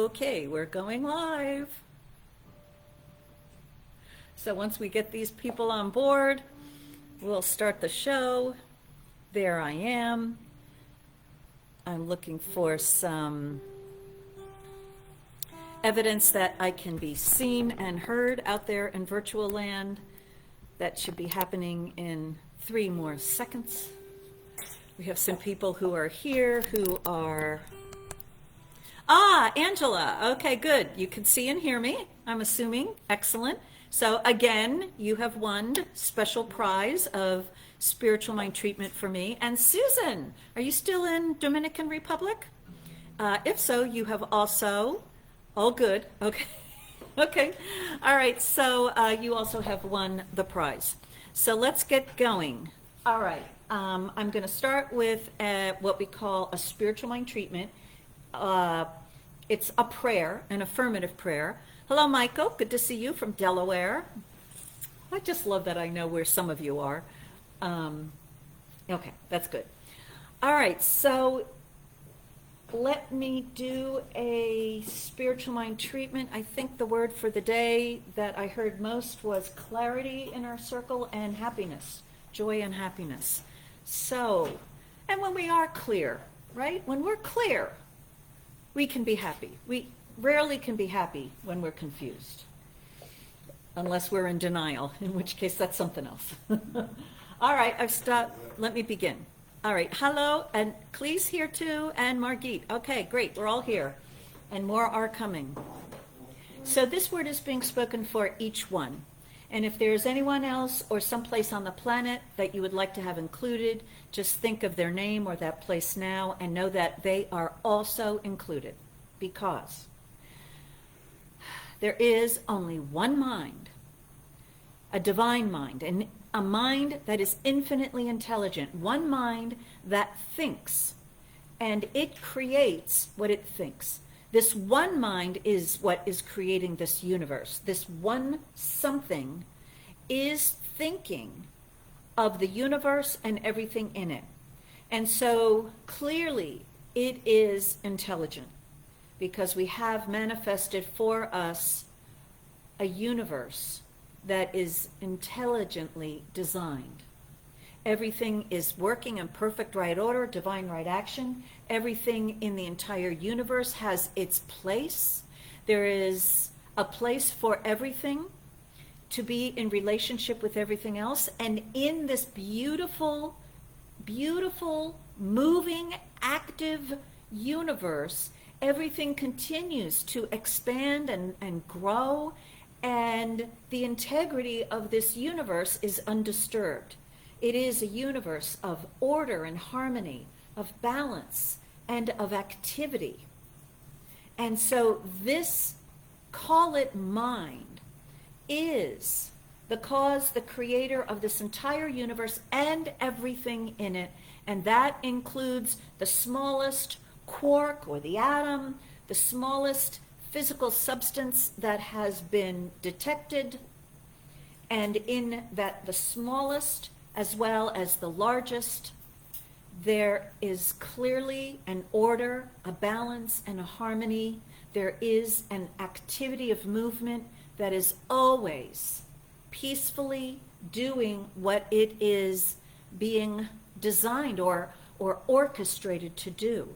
Okay, we're going live. So once we get these people on board, we'll start the show. There I am. I'm looking for some evidence that I can be seen and heard out there in virtual land. That should be happening in 3 more seconds. We have some people who are here who are... Angela. Okay, good. You can see and hear me, I'm assuming. Excellent. So again, you have won special prize of spiritual mind treatment for me. And Susan, are you still in Dominican Republic? If so, you have also, all good. Okay. Okay. All right. So you also have won the prize. So let's get going. All right. I'm going to start with what we call a spiritual mind treatment. It's a prayer, an affirmative prayer. Hello, Michael. Good to see you from Delaware. I just love that I know where some of you are. Okay, that's good. All right, so let me do a spiritual mind treatment. I think the word for the day that I heard most was clarity in our circle and happiness, joy and happiness. So, and when we are clear, right? When we're clear, we can be happy. We rarely can be happy when we're confused, unless we're in denial, in which case that's something else. All right, I've stopped. Let me begin. All right, hello, and Clee's here too, and Margit. Okay, great, we're all here, and more are coming. So this word is being spoken for each one. And if there's anyone else or someplace on the planet that you would like to have included, just think of their name or that place now and know that they are also included, because there is only one mind, a divine mind, and a mind that is infinitely intelligent, one mind that thinks, and it creates what it thinks. This one mind is what is creating this universe. This one something is thinking of the universe and everything in it. And so clearly it is intelligent, because we have manifested for us a universe that is intelligently designed. Everything is working in perfect right order, divine right action. Everything in the entire universe has its place. There is a place for everything to be in relationship with everything else. And in this beautiful, beautiful, moving, active universe, everything continues to expand and grow, and the integrity of this universe is undisturbed. It is a universe of order and harmony, of balance, and of activity. And so this, call it mind, is the cause, the creator of this entire universe and everything in it. And that includes the smallest quark or the atom, the smallest physical substance that has been detected, and in that the smallest as well as the largest, there is clearly an order, a balance, and a harmony. There is an activity of movement that is always peacefully doing what it is being designed or orchestrated to do.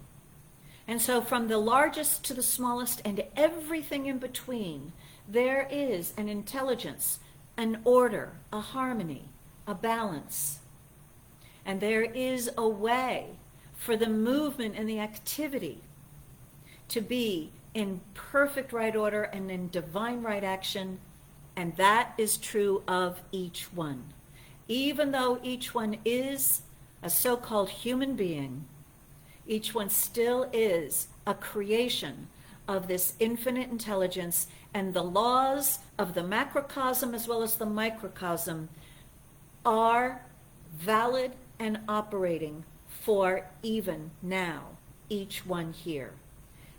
And so from the largest to the smallest and everything in between, there is an intelligence, an order, a harmony, a balance. And there is a way for the movement and the activity to be in perfect right order and in divine right action. And that is true of each one. Even though each one is a so-called human being, each one still is a creation of this infinite intelligence, and the laws of the macrocosm as well as the microcosm are valid and operating for even now, each one here.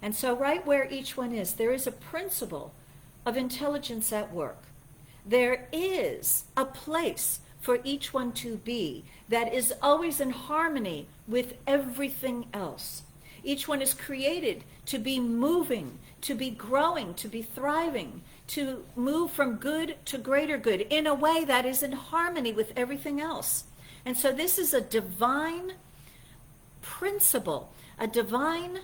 And so right where each one is, there is a principle of intelligence at work. There is a place for each one to be that is always in harmony with everything else. Each one is created to be moving, to be growing, to be thriving, to move from good to greater good in a way that is in harmony with everything else. And so this is a divine principle, a divine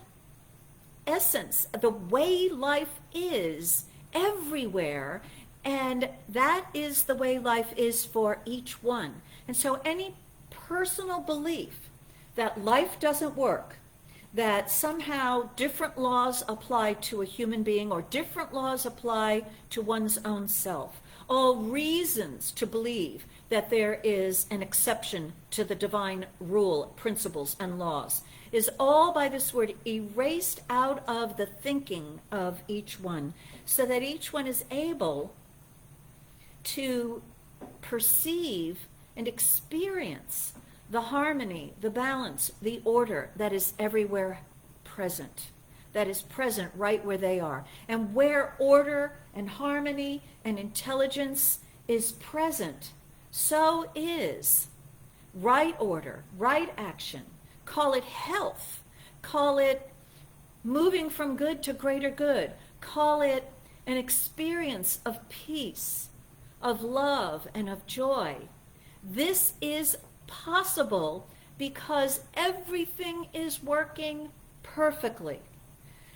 essence, the way life is everywhere, and that is the way life is for each one. And so any personal belief that life doesn't work, that somehow different laws apply to a human being or different laws apply to one's own self, all reasons to believe that there is an exception to the divine rule, principles, and laws, is all by this word erased out of the thinking of each one, so that each one is able to perceive and experience the harmony, the balance, the order that is everywhere present, that is present right where they are. And where order and harmony and intelligence is present, so is right order, right action. Call it health. Call it moving from good to greater good. Call it an experience of peace, of love, and of joy. This is possible because everything is working perfectly.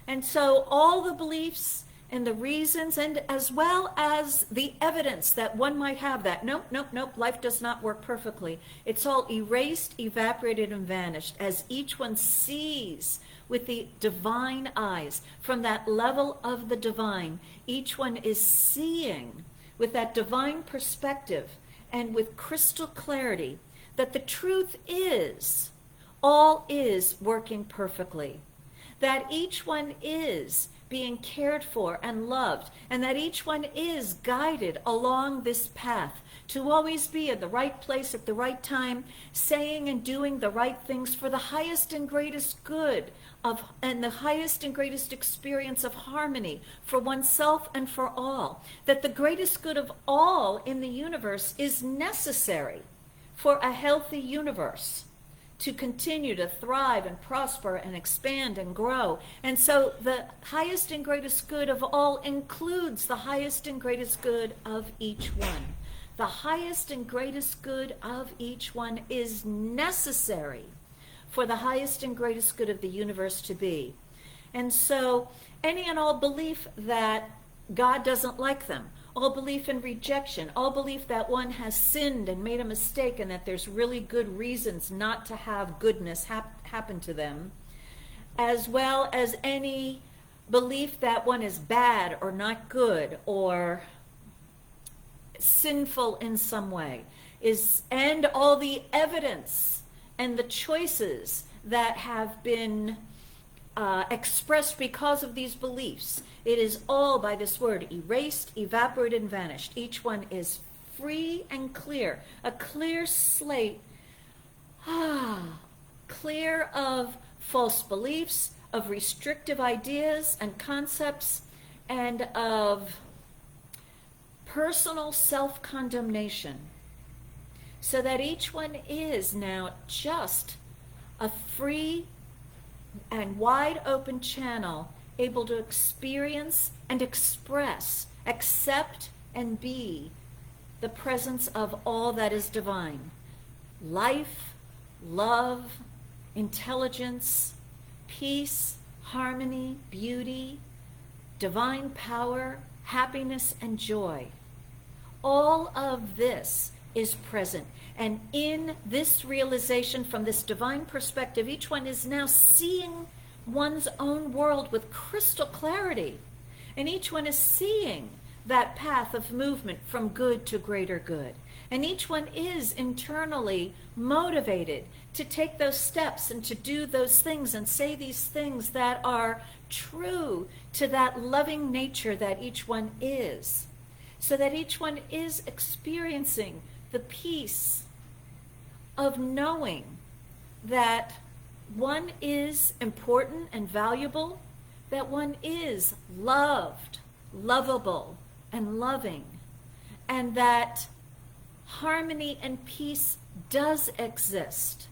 And so all the beliefs and the reasons, and as well as the evidence that one might have that, nope, life does not work perfectly. It's all erased, evaporated, and vanished as each one sees with the divine eyes. From that level of the divine, each one is seeing with that divine perspective and with crystal clarity that the truth is, all is working perfectly, that each one is being cared for and loved, and that each one is guided along this path to always be in the right place at the right time, saying and doing the right things for the highest and greatest good of, and the highest and greatest experience of harmony for oneself and for all, that the greatest good of all in the universe is necessary for a healthy universe to continue to thrive and prosper and expand and grow. And so the highest and greatest good of all includes the highest and greatest good of each one. The highest and greatest good of each one is necessary for the highest and greatest good of the universe to be. And so any and all belief that God doesn't like them, all belief in rejection, all belief that one has sinned and made a mistake and that there's really good reasons not to have goodness happen to them, as well as any belief that one is bad or not good or sinful in some way, and all the evidence and the choices that have been expressed because of these beliefs. It is all by this word erased, evaporated, and vanished. Each one is free and clear, a clear slate, clear of false beliefs, of restrictive ideas and concepts, and of personal self-condemnation, so that each one is now just a free and wide open channel, able to experience and express, accept and be the presence of all that is divine. Life, love, intelligence, peace, harmony, beauty, divine power, happiness, and joy. All of this is present. And in this realization from this divine perspective, each one is now seeing one's own world with crystal clarity. And each one is seeing that path of movement from good to greater good. And each one is internally motivated to take those steps and to do those things and say these things that are true to that loving nature that each one is. So that each one is experiencing the peace of knowing that one is important and valuable, that one is loved, lovable, and loving, and that harmony and peace does exist,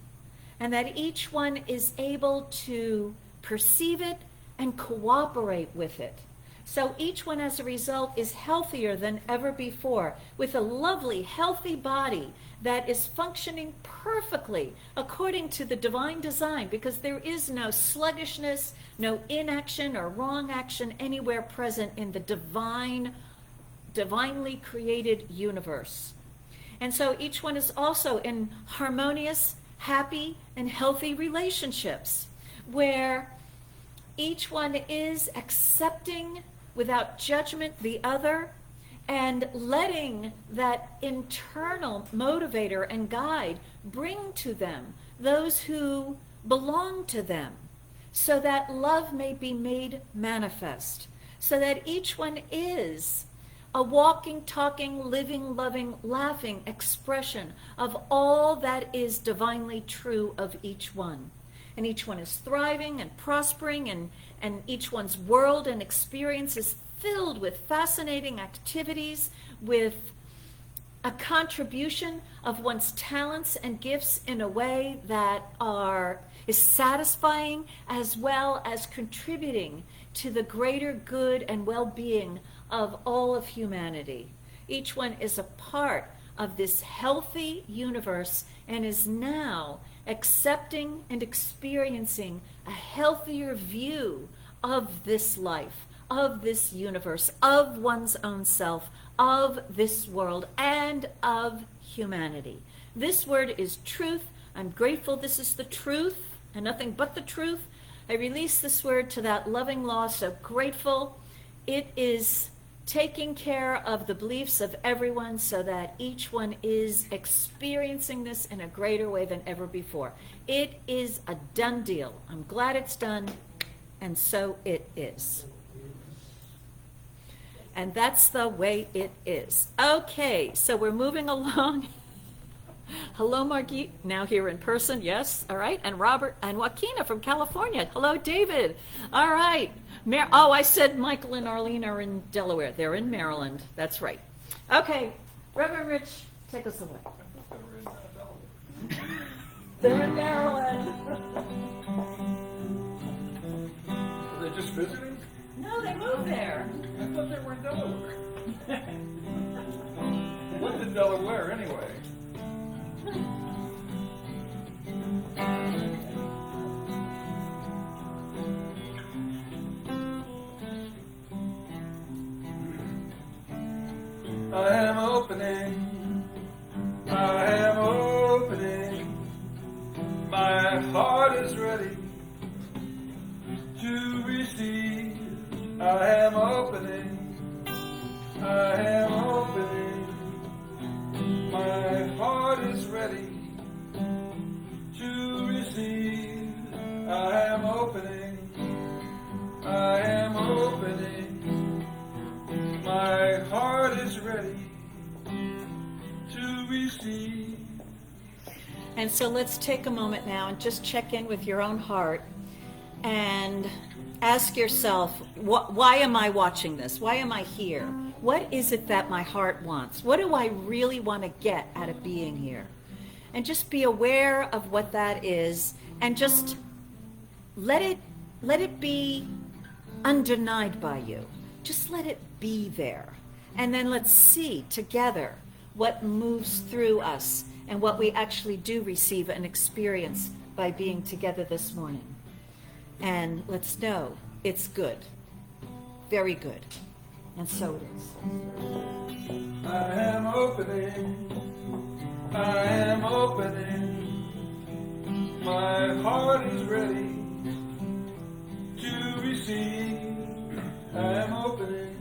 and that each one is able to perceive it, and cooperate with it. So each one, as a result, is healthier than ever before, with a lovely, healthy body that is functioning perfectly according to the divine design, because there is no sluggishness, no inaction or wrong action anywhere present in the divinely created universe. And so each one is also in harmonious, happy, and healthy relationships, where each one is accepting without judgment the other, and letting that internal motivator and guide bring to them those who belong to them, so that love may be made manifest, so that each one is a walking, talking, living, loving, laughing expression of all that is divinely true of each one. And each one is thriving and prospering, and each one's world and experience is filled with fascinating activities, with a contribution of one's talents and gifts in a way that is satisfying, as well as contributing to the greater good and well-being of all of humanity. Each one is a part of this healthy universe and is now accepting and experiencing a healthier view of this life, of this universe, of one's own self, of this world, and of humanity. This word is truth. I'm grateful this is the truth and nothing but the truth. I release this word to that loving law, so grateful. It is taking care of the beliefs of everyone so that each one is experiencing this in a greater way than ever before. It is a done deal. I'm glad it's done, and so it is. And that's the way it is. Okay, so we're moving along. Hello, Margit, now here in person, yes, all right. And Robert and Joaquina from California. Hello, David. All right. I said Michael and Arlene are in Delaware. They're in Maryland. That's right. Okay, Reverend Rich, take us away. They're in Maryland. Are they just visiting? No, they moved there. I thought they were in Delaware. What's in Delaware anyway? I am opening, my heart is ready to receive. I am opening, my heart is ready to receive. I am opening, my heart is ready to receive. And so let's take a moment now and just check in with your own heart and ask yourself, why am I watching this? Why am I here? What is it that my heart wants? What do I really want to get out of being here? And just be aware of what that is, and just let it be undenied by you. Just let it be there. And then let's see together what moves through us and what we actually do receive and experience by being together this morning. And let's know it's good, very good. And so it is. I am opening, my heart is ready to receive. I am opening,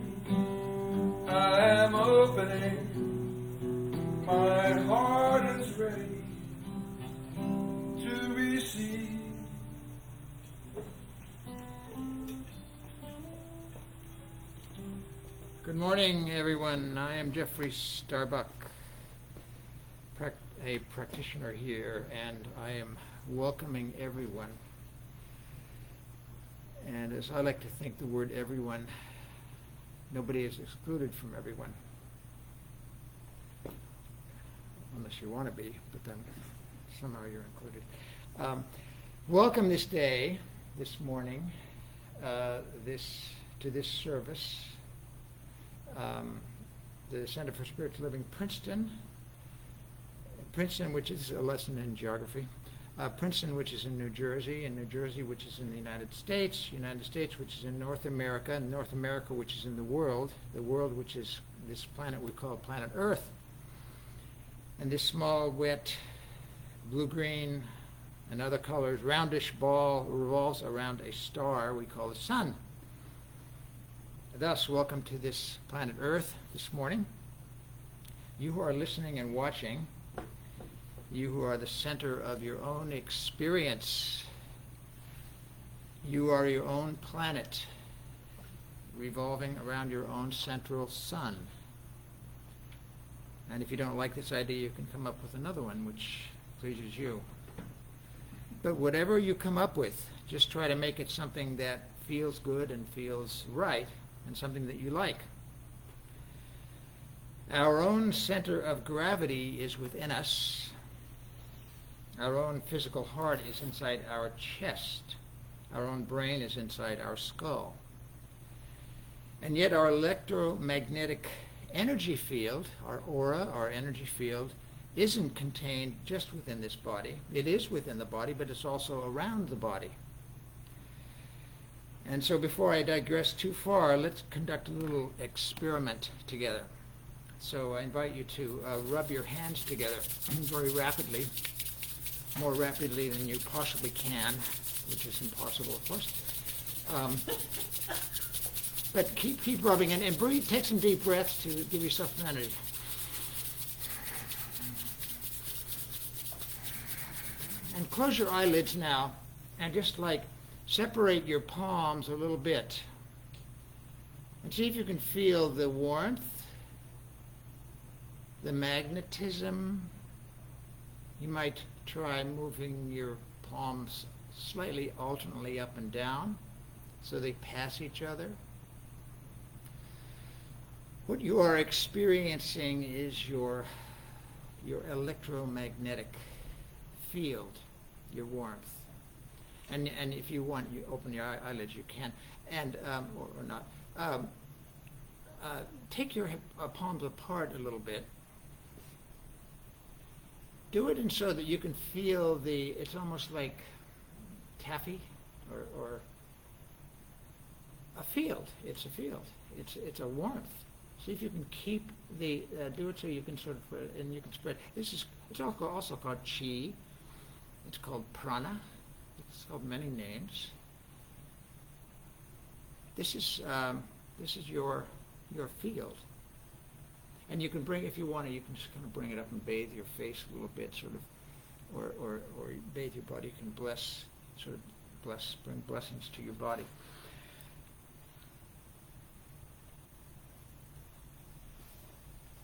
my heart is ready to receive. Good morning, everyone. I am Jeffrey Starbuck, a practitioner here, and I am welcoming everyone. And as I like to think the word everyone, nobody is excluded from everyone. Unless you want to be, but then somehow you're included. Welcome this day, this morning to this service. The Center for Spiritual Living, Princeton, which is a lesson in geography. Princeton, which is in New Jersey, and New Jersey, which is in the United States, which is in North America, and North America, which is in the world, which is this planet we call planet Earth. And this small, wet, blue-green, and other colors, roundish ball revolves around a star we call the sun. Thus, welcome to this planet Earth this morning. You who are listening and watching, you who are the center of your own experience, you are your own planet, revolving around your own central sun. And if you don't like this idea, you can come up with another one which pleases you. But whatever you come up with, just try to make it something that feels good and feels right, and something that you like. Our own center of gravity is within us. Our own physical heart is inside our chest. Our own brain is inside our skull. And yet our electromagnetic energy field, our aura, our energy field, isn't contained just within this body. It is within the body, but it's also around the body. And so before I digress too far, let's conduct a little experiment together. So I invite you to rub your hands together very rapidly, more rapidly than you possibly can, which is impossible, of course. But keep rubbing and breathe. Take some deep breaths to give yourself some energy. And close your eyelids now, and just separate your palms a little bit. And see if you can feel the warmth, the magnetism. You might try moving your palms slightly alternately up and down so they pass each other. What you are experiencing is your electromagnetic field, your warmth. And if you want, you open your eyelids, you can, and or not. Take your palms apart a little bit. Do it and so that you can feel it's almost like taffy or a field. It's a field. It's a warmth. See if you can keep do it so you can sort of, and you can spread. It's also called chi. It's called prana. It's called many names. This is your field, and you can bring, if you want to, you can just kind of bring it up and bathe your face a little bit, sort of, or bathe your body. You can bring blessings to your body.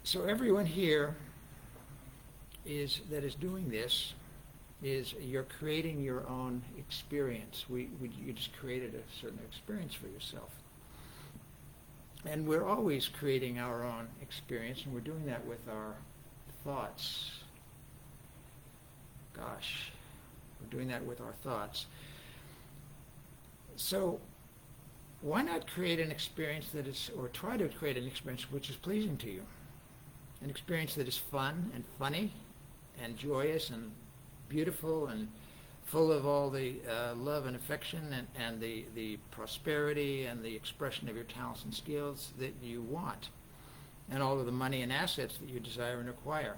So everyone here that is doing this is you're creating your own experience. You just created a certain experience for yourself. And we're always creating our own experience, and we're doing that with our thoughts. Gosh, we're doing that with our thoughts. So why not create an experience that is, or try to create an experience which is pleasing to you? An experience that is fun and funny and joyous and beautiful and full of all the love and affection and the prosperity and the expression of your talents and skills that you want, and all of the money and assets that you desire and acquire.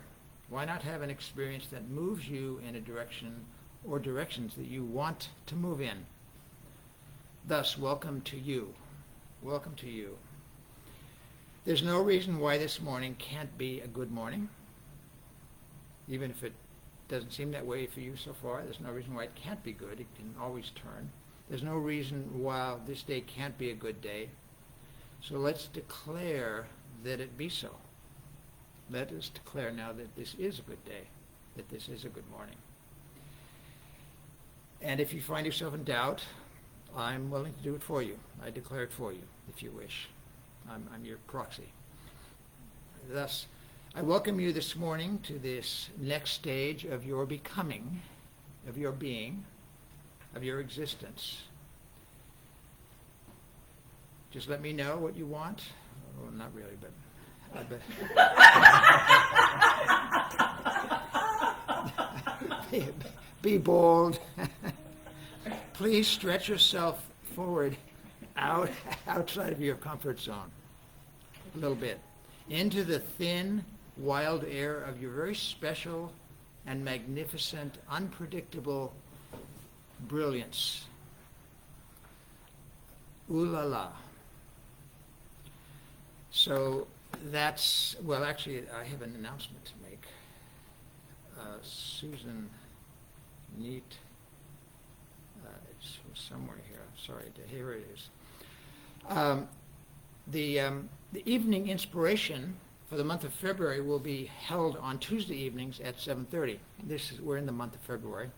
Why not have an experience that moves you in a direction or directions that you want to move in? Thus, welcome to you. Welcome to you. There's no reason why this morning can't be a good morning, even if it doesn't seem that way for you so far. There's no reason why it can't be good. It can always turn. There's no reason why this day can't be a good day. So let's declare that it be so. Let us declare now that this is a good day, that this is a good morning. And if you find yourself in doubt, I'm willing to do it for you. I declare it for you, if you wish. I'm your proxy. Thus, I welcome you this morning to this next stage of your becoming, of your being, of your existence. Just let me know what you want. Well, not really, but be bold. Please stretch yourself forward outside of your comfort zone a little bit, into the thin, wild air of your very special and magnificent, unpredictable brilliance. Ooh la la. So that's, well, actually, I have an announcement to make. Susan Neat, it's somewhere here. Sorry, here it is. The evening inspiration for the month of February will be held on Tuesday evenings at 7:30. We're in the month of February.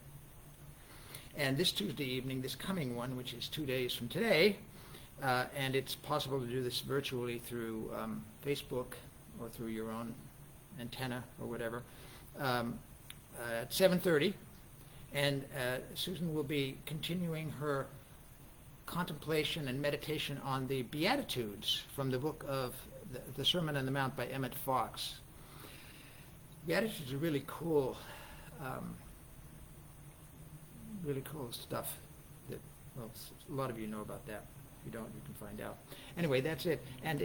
And this Tuesday evening, this coming one, which is 2 days from today, and it's possible to do this virtually through Facebook or through your own antenna or whatever, at 7:30. And Susan will be continuing her contemplation and meditation on the Beatitudes from the book of the Sermon on the Mount by Emmett Fox. Beatitudes are really cool stuff that, well, a lot of you know about that. If you don't, you can find out. Anyway, that's it. And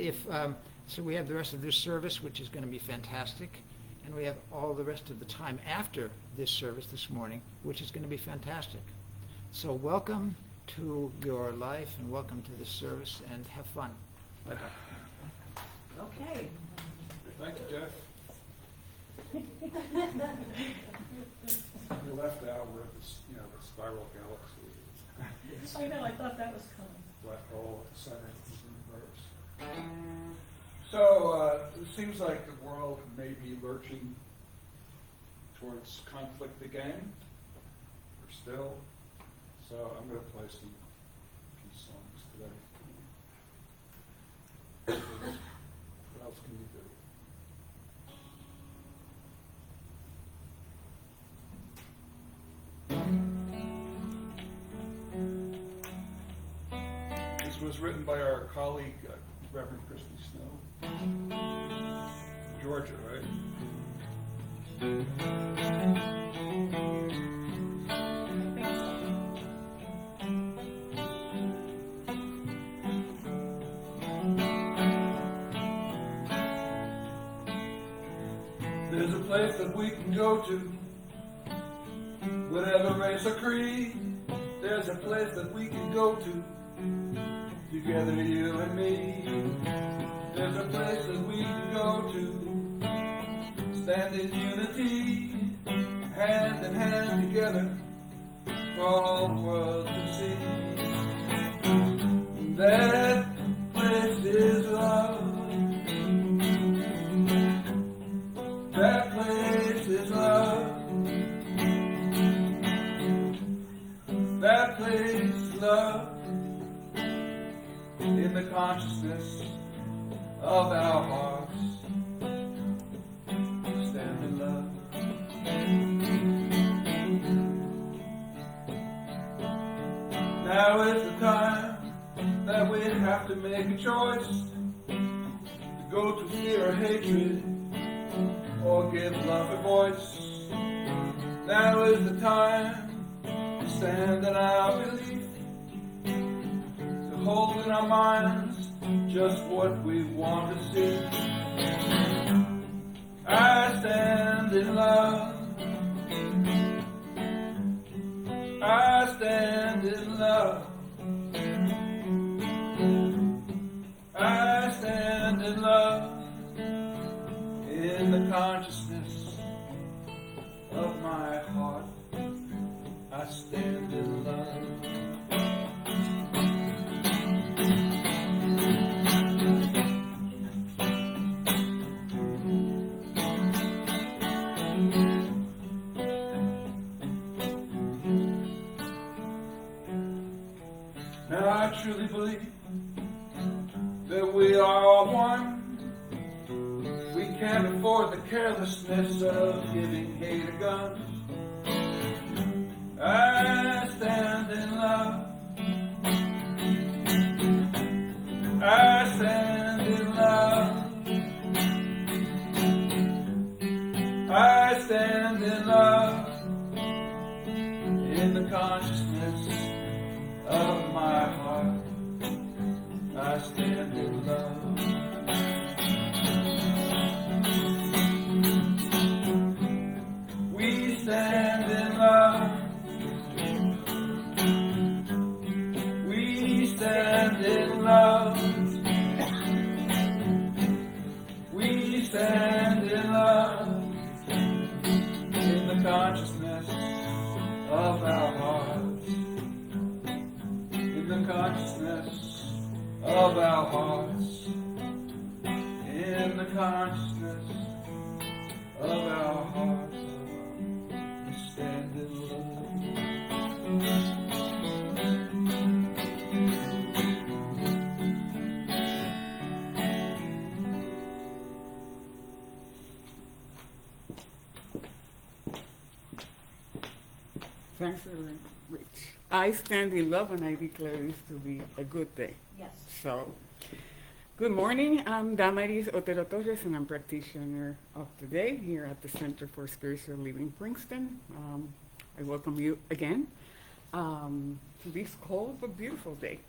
so we have the rest of this service, which is going to be fantastic. And we have all the rest of the time after this service this morning, which is going to be fantastic. So welcome to your life and welcome to this service, and have fun. Bye-bye. Okay. Thank you, Jeff. We left out where the spiral galaxy, I know, I thought that was coming. black hole at the center of the universe. So it seems like the world may be lurching towards conflict again, or still. So I'm going to play some peace songs today. What else can you do? This was written by our colleague, Reverend Christy Snow. Georgia, right? There's a place that we can go to, whatever race or creed. There's a place that we can go to, together you and me. There's a place that we can go to, stand in unity, hand in hand together, for all the world to see. That place is love. That place is love. That place is love. In the consciousness of our hearts, stand in love. Now is the time that we have to make a choice, to go to fear or hatred, or give love a voice. Now is the time to stand in our belief, to hold in our minds just what we want to see. I stand in love. I stand in love. I stand in love. In the consciousness of my heart, I stand in love. Now I truly believe that we are all one. We can't afford the carelessness of giving hate a gun. I stand in love. stand in love. I stand in love in the consciousness of my heart. I stand in love. We stand in love. We stand in love. We stand in love in the consciousness of our hearts. In the consciousness of our hearts. In the consciousness of our hearts. We stand in love. Thanks, Reverend Rich. I stand in love and I declare this to be a good day. Yes. So, good morning. I'm Dámaris Otero and I'm practitioner of today here at the Center for Spiritual Living, Princeton. I welcome you again to this cold but beautiful day.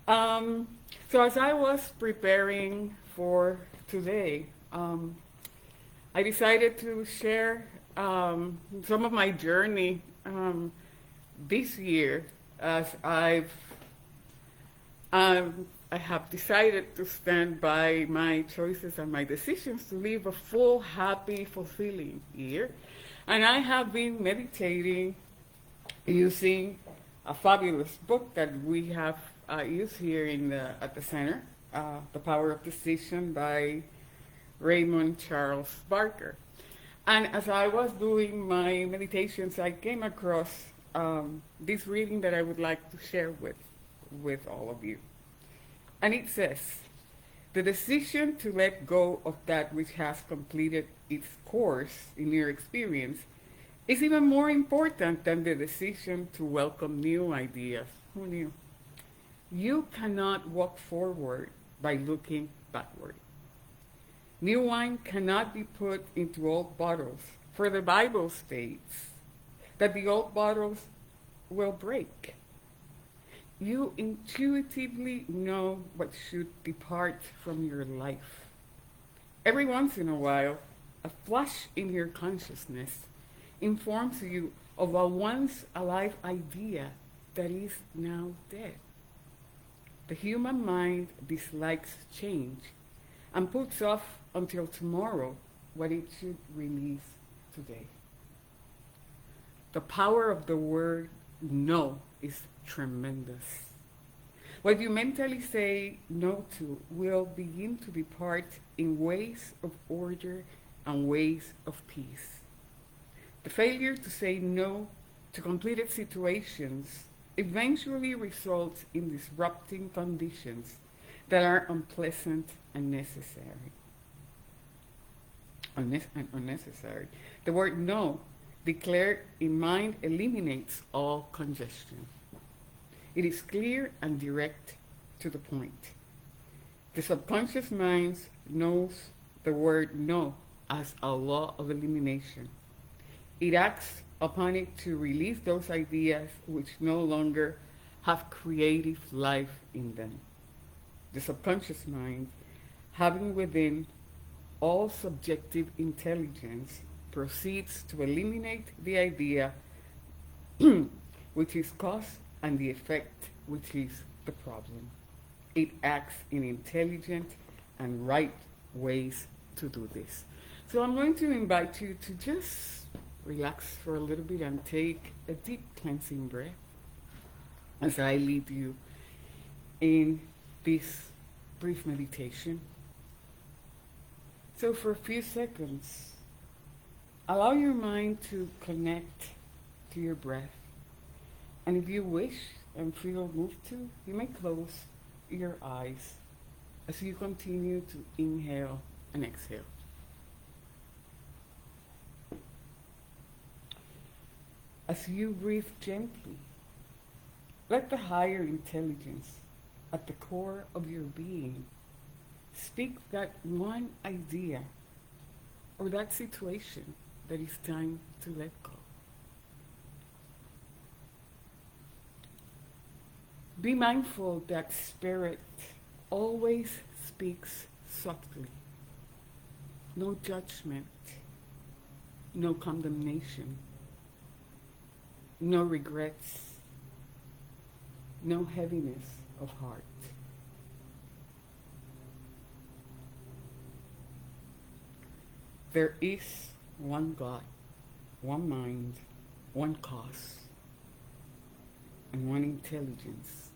So as I was preparing for today, I decided to share some of my journey this year as I have decided to stand by my choices and my decisions to live a full, happy, fulfilling year. And I have been meditating using a fabulous book that we have used here at the center, The Power of Decision by Raymond Charles Barker. And as I was doing my meditations, I came across this reading that I would like to share with all of you. And it says, the decision to let go of that which has completed its course in your experience is even more important than the decision to welcome new ideas. Who knew? You cannot walk forward by looking backward. New wine cannot be put into old bottles, for the Bible states that the old bottles will break. You intuitively know what should depart from your life. Every once in a while, a flash in your consciousness informs you of a once alive idea that is now dead. The human mind dislikes change and puts off until tomorrow what it should release today. The power of the word no is tremendous. What you mentally say no to will begin to depart in ways of order and ways of peace. The failure to say no to completed situations eventually results in disrupting conditions that are unpleasant and unnecessary. The word no declared in mind eliminates all congestion. It is clear and direct to the point. The subconscious mind knows the word no as a law of elimination. It acts upon it to release those ideas which no longer have creative life in them. The subconscious mind, having within all subjective intelligence, proceeds to eliminate the idea which is cause and the effect which is the problem. It acts in intelligent and right ways to do this. So I'm going to invite you to just relax for a little bit and take a deep cleansing breath as I lead you in this brief meditation. So for a few seconds, allow your mind to connect to your breath. And if you wish and feel moved to, you may close your eyes as you continue to inhale and exhale. As you breathe gently, let the higher intelligence at the core of your being. Speak that one idea or that situation that is time to let go. Be mindful that spirit always speaks softly. No judgment, no condemnation, no regrets, no heaviness of heart. There is one God, one mind, one cause, and one intelligence,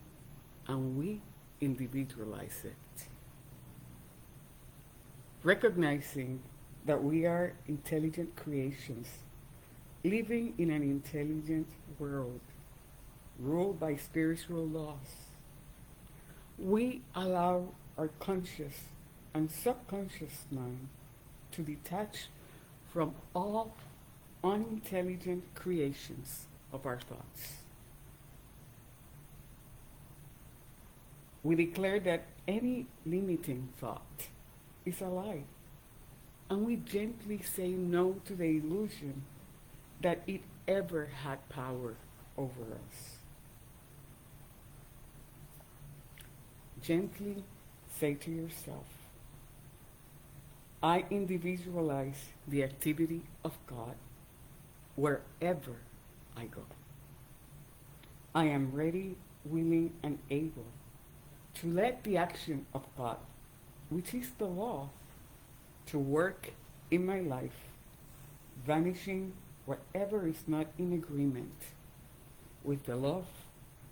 and we individualize it. Recognizing that we are intelligent creations living in an intelligent world ruled by spiritual laws, we allow our conscious and subconscious mind to detach from all unintelligent creations of our thoughts. We declare that any limiting thought is a lie, and we gently say no to the illusion that it ever had power over us. Gently say to yourself, I individualize the activity of God wherever I go. I am ready, willing, and able to let the action of God, which is the law, to work in my life, vanishing whatever is not in agreement with the love,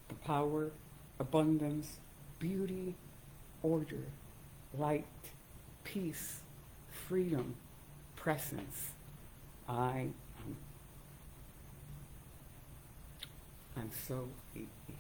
the power, abundance, beauty, order, light, peace, freedom, presence. I am. And so it is.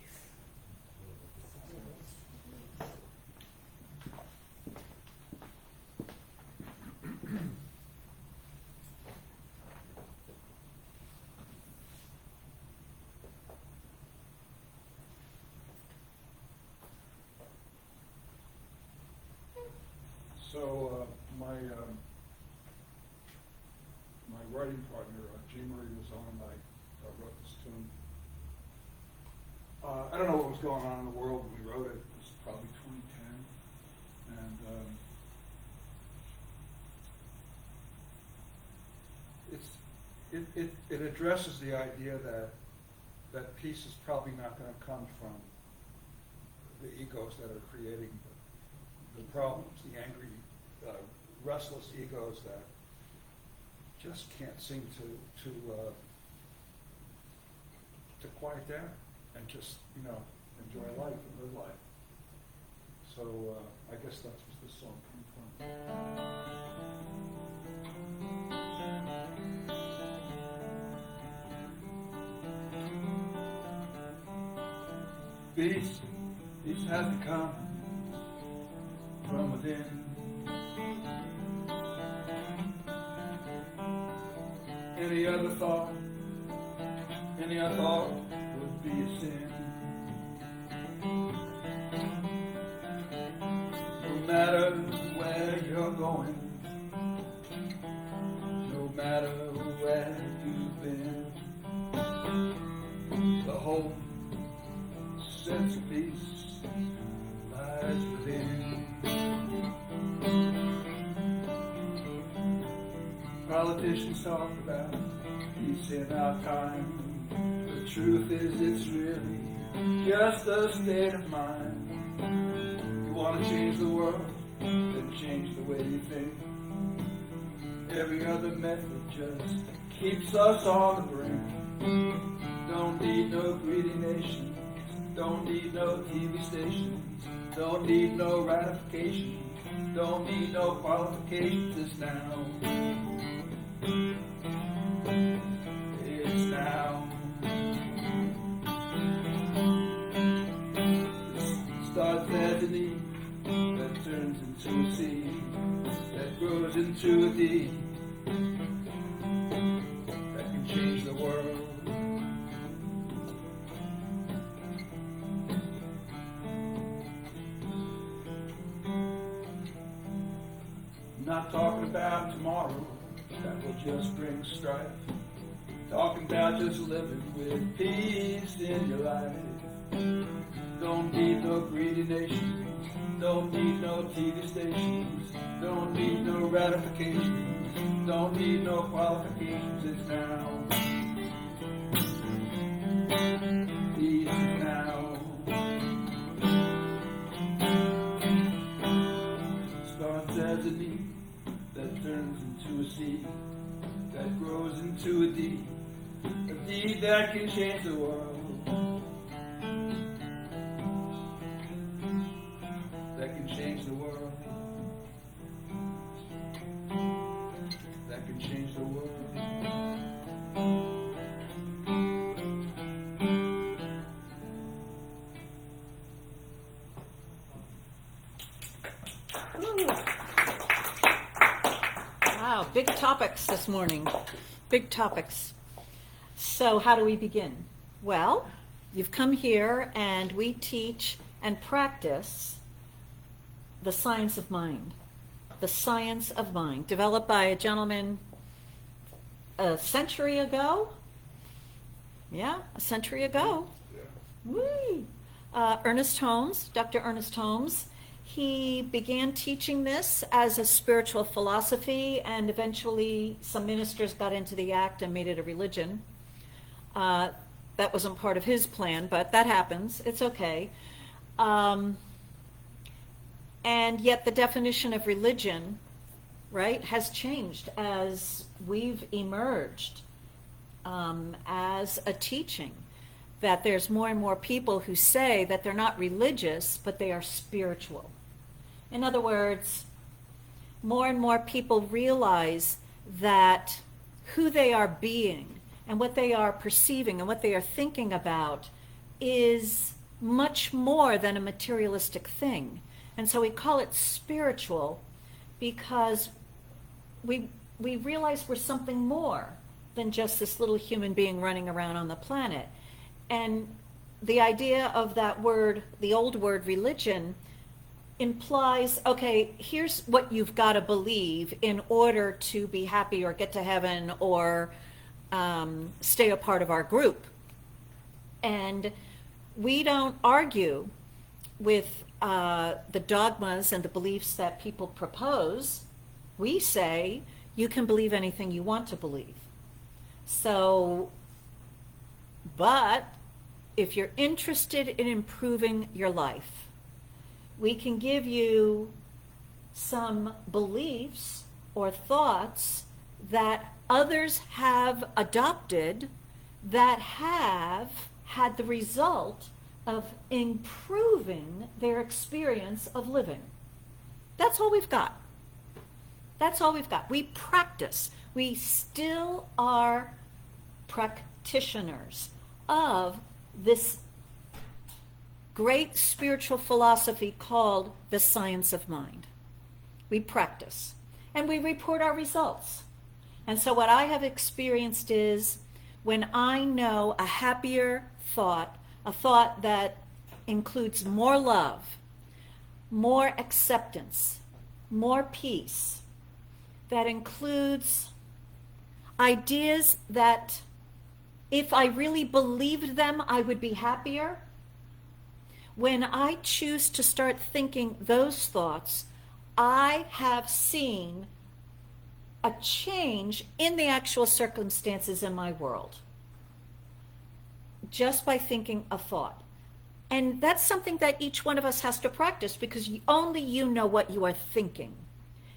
So my writing partner, Jean Marie, was on. I wrote this tune. I don't know what was going on in the world when we wrote it. It was probably 2010, and it addresses the idea that peace is probably not going to come from the egos that are creating the problems, the angry, restless egos that just can't seem to quiet down and just enjoy life and live life. So I guess that's what this song came from. Peace has to come from within. Any other thought would be a sin. No matter where you're going, no matter where you've been, the whole sense of peace lies within. Politicians talk about peace in our time. The truth is it's really just a state of mind. You want to change the world, then change the way you think. Every other method just keeps us on the brink. Don't need no greedy nations, don't need no TV stations, don't need no ratification, don't need no qualifications. It's now. It's now. Starts as an E that turns into a C that grows into a D that can change the world. not talking about tomorrow, that will just bring strife. Talking about just living with peace in your life. Don't need no greedy nations, don't need no TV stations, don't need no ratifications, don't need no qualifications. It's now. Peace is now. Starts as a need that turns into a seed that grows into a deed that can change the world. That can change the world. That can change the world. Wow, big topics this morning. Big topics. So how do we begin? Well, you've come here and we teach and practice the science of mind. The science of mind, developed by a gentleman a century ago. Yeah, a century ago. Whee! Ernest Holmes, Dr. Ernest Holmes. He began teaching this as a spiritual philosophy, and eventually some ministers got into the act and made it a religion. That wasn't part of his plan, but that happens. It's okay. And yet the definition of religion, right, has changed as we've emerged as a teaching. That there's more and more people who say that they're not religious, but they are spiritual. In other words, more and more people realize that who they are being and what they are perceiving and what they are thinking about is much more than a materialistic thing. And so we call it spiritual because we realize we're something more than just this little human being running around on the planet. And the idea of that word, the old word religion, implies, okay, here's what you've got to believe in order to be happy or get to heaven or stay a part of our group. And we don't argue with the dogmas and the beliefs that people propose. We say you can believe anything you want to believe. So, but if you're interested in improving your life, we can give you some beliefs or thoughts that others have adopted that have had the result of improving their experience of living. That's all we've got. That's all we've got. We practice. We still are practitioners of this great spiritual philosophy called the science of mind. We practice and we report our results. And so what I have experienced is when I know a happier thought, a thought that includes more love, more acceptance, more peace, that includes ideas that if I really believed them, I would be happier. When I choose to start thinking those thoughts, I have seen a change in the actual circumstances in my world just by thinking a thought. And that's something that each one of us has to practice because only you know what you are thinking.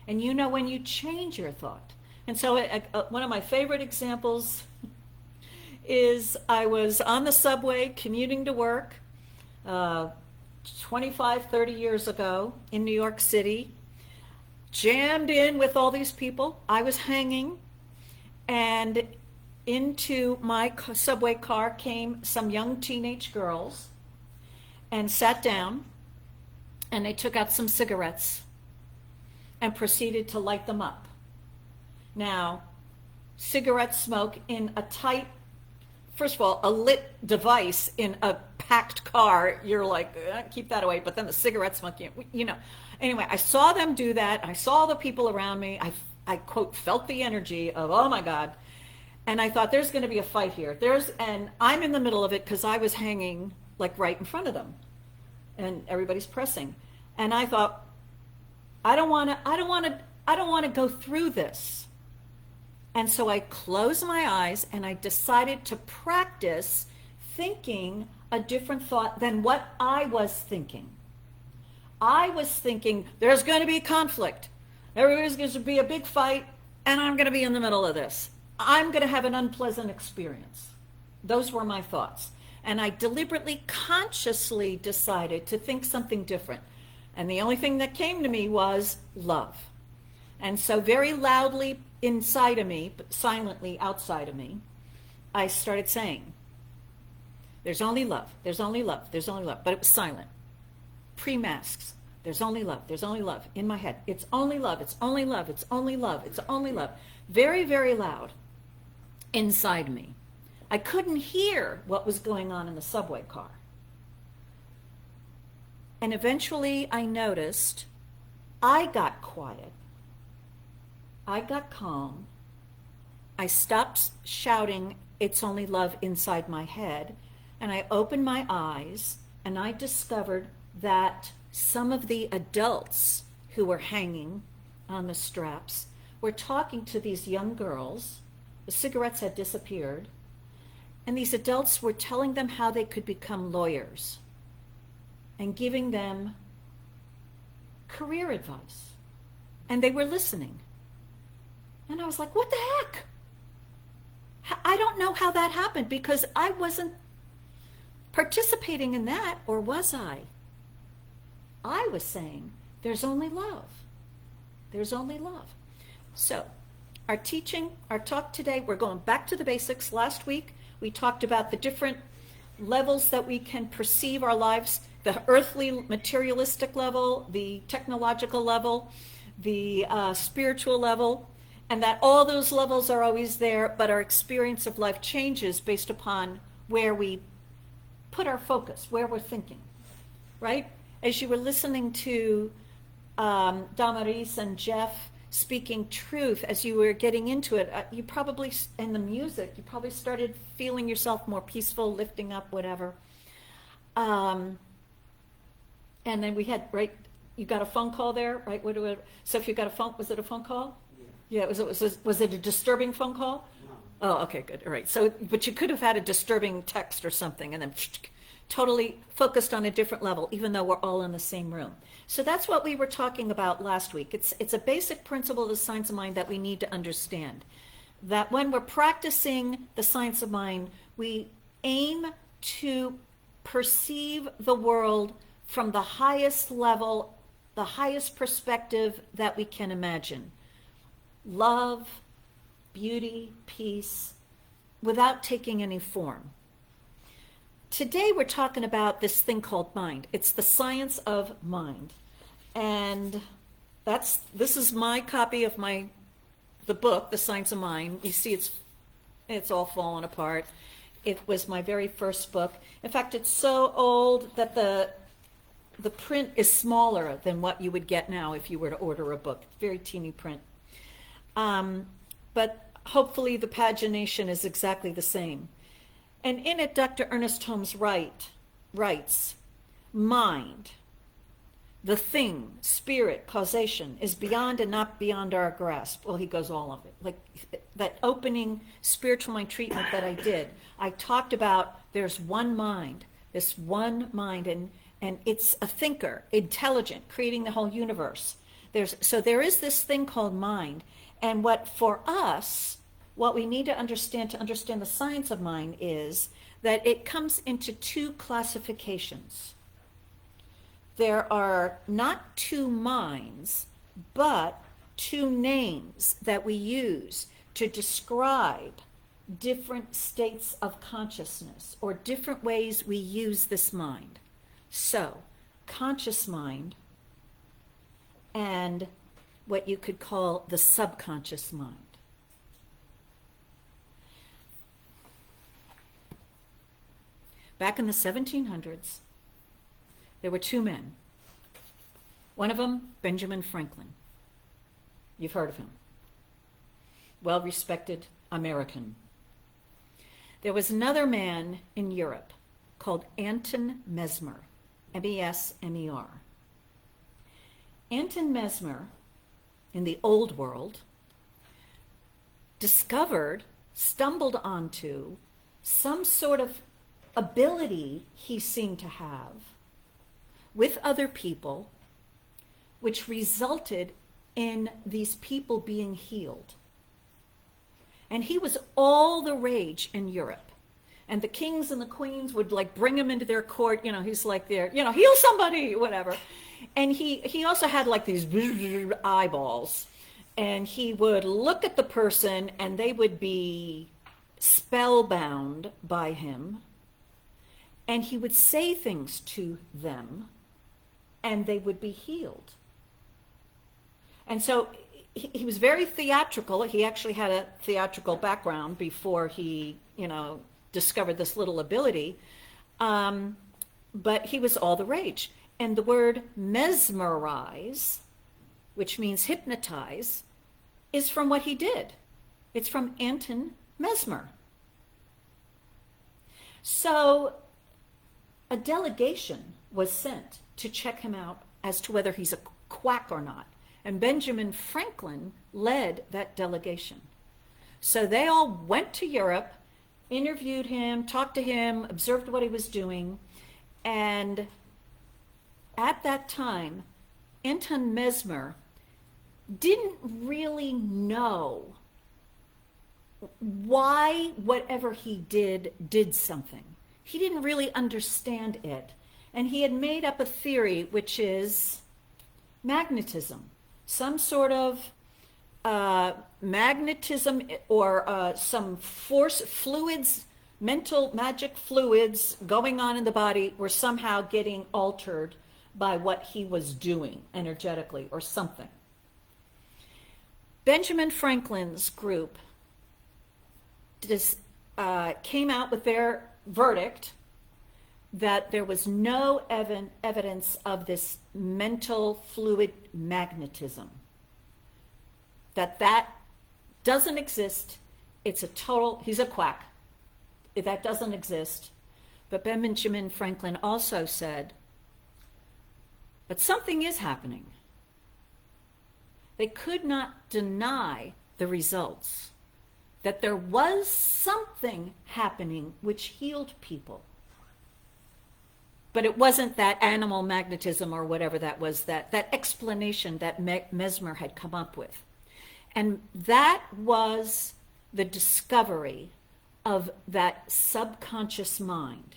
And you know when you change your thought. And so one of my favorite examples is I was on the subway commuting to work 25, 30 years ago in New York City, jammed in with all these people. I was hanging, and into my subway car came some young teenage girls and sat down, and they took out some cigarettes and proceeded to light them up. Now, cigarette smoke in a tight, first of all, a lit device in a packed car, you're like, keep that away, but then the cigarette smoke, you know. Anyway, I saw them do that. I saw the people around me. I quote, felt the energy of, oh my God. And I thought, there's going to be a fight here. And I'm in the middle of it because I was hanging like right in front of them, and everybody's pressing. And I thought, I don't want to go through this. And so I closed my eyes and I decided to practice thinking a different thought than what I was thinking. I was thinking, there's going to be conflict. There's going to be a big fight, and I'm going to be in the middle of this. I'm going to have an unpleasant experience. Those were my thoughts. And I deliberately, consciously decided to think something different. And the only thing that came to me was love. And so very loudly inside of me, but silently outside of me, I started saying, there's only love, there's only love, there's only love. But it was silent. Pre-masks. There's only love, there's only love. In my head, it's only love, it's only love, it's only love, it's only love. Very, very loud inside me. I couldn't hear what was going on in the subway car. And eventually I noticed I got quiet. I got calm. I stopped shouting, it's only love, inside my head. And I opened my eyes and I discovered that some of the adults who were hanging on the straps were talking to these young girls. The cigarettes had disappeared. And these adults were telling them how they could become lawyers and giving them career advice. And they were listening. And I was like, what the heck? I don't know how that happened because I wasn't participating in that, or was I? I was saying, there's only love. There's only love. So, our talk today, we're going back to the basics. Last week, we talked about the different levels that we can perceive our lives, the earthly, materialistic level, the technological level, the spiritual level, and that all those levels are always there, but our experience of life changes based upon where we put our focus, where we're thinking, right? As you were listening to Dámaris and Jeff speaking truth, as you were getting into it, you probably, and the music, you probably started feeling yourself more peaceful, lifting up, whatever. And then we had, right, you got a phone call there, right? So if you got a phone, was it a phone call? Yeah, was it a disturbing phone call? No. Oh, okay, good. All right. So, but you could have had a disturbing text or something and then totally focused on a different level, even though we're all in the same room. So that's what we were talking about last week. It's a basic principle of the science of mind that we need to understand. That when we're practicing the science of mind, we aim to perceive the world from the highest level, the highest perspective that we can imagine. Love, beauty, peace, without taking any form. Today we're talking about this thing called mind. It's the science of mind. And this is my copy of the book, The Science of Mind. You see it's all fallen apart. It was my very first book. In fact, it's so old that the print is smaller than what you would get now if you were to order a book. Very teeny print. But hopefully the pagination is exactly the same. And in it, Dr. Ernest Holmes writes, mind, the thing, spirit, causation, is beyond and not beyond our grasp. Well, he goes all of it. Like that opening spiritual mind treatment that I did, I talked about there's one mind, this one mind, and it's a thinker, intelligent, creating the whole universe. So there is this thing called mind. And what for us, what we need to understand the science of mind is that it comes into two classifications. There are not two minds, but two names that we use to describe different states of consciousness or different ways we use this mind. So, conscious mind and what you could call the subconscious mind. Back in the 1700s, there were two men. One of them, Benjamin Franklin. You've heard of him. Well-respected American. There was another man in Europe called Anton Mesmer, M-E-S-M-E-R. Anton Mesmer, in the old world, stumbled onto some sort of ability he seemed to have with other people, which resulted in these people being healed. And he was all the rage in Europe. And the kings and the queens would like bring him into their court, he's like there, heal somebody, whatever. And he also had like these eyeballs. And he would look at the person and they would be spellbound by him. And he would say things to them and they would be healed. And so he was very theatrical. He actually had a theatrical background before he, discovered this little ability. But he was all the rage. And the word mesmerize, which means hypnotize, is from what he did. It's from Anton Mesmer. So a delegation was sent to check him out as to whether he's a quack or not. And Benjamin Franklin led that delegation. So they all went to Europe, interviewed him, talked to him, observed what he was doing. And at that time, Anton Mesmer didn't really know why whatever he did something. He didn't really understand it. And he had made up a theory, which is magnetism. Some sort of magnetism or some force, fluids, mental magic fluids going on in the body were somehow getting altered by what he was doing energetically or something. Benjamin Franklin's group came out with their verdict that there was no evidence of this mental fluid magnetism. That doesn't exist. It's he's a quack. That doesn't exist. But Benjamin Franklin also said, but something is happening. They could not deny the results, that there was something happening which healed people. But it wasn't that animal magnetism or whatever that was, that explanation that Mesmer had come up with. And that was the discovery of that subconscious mind.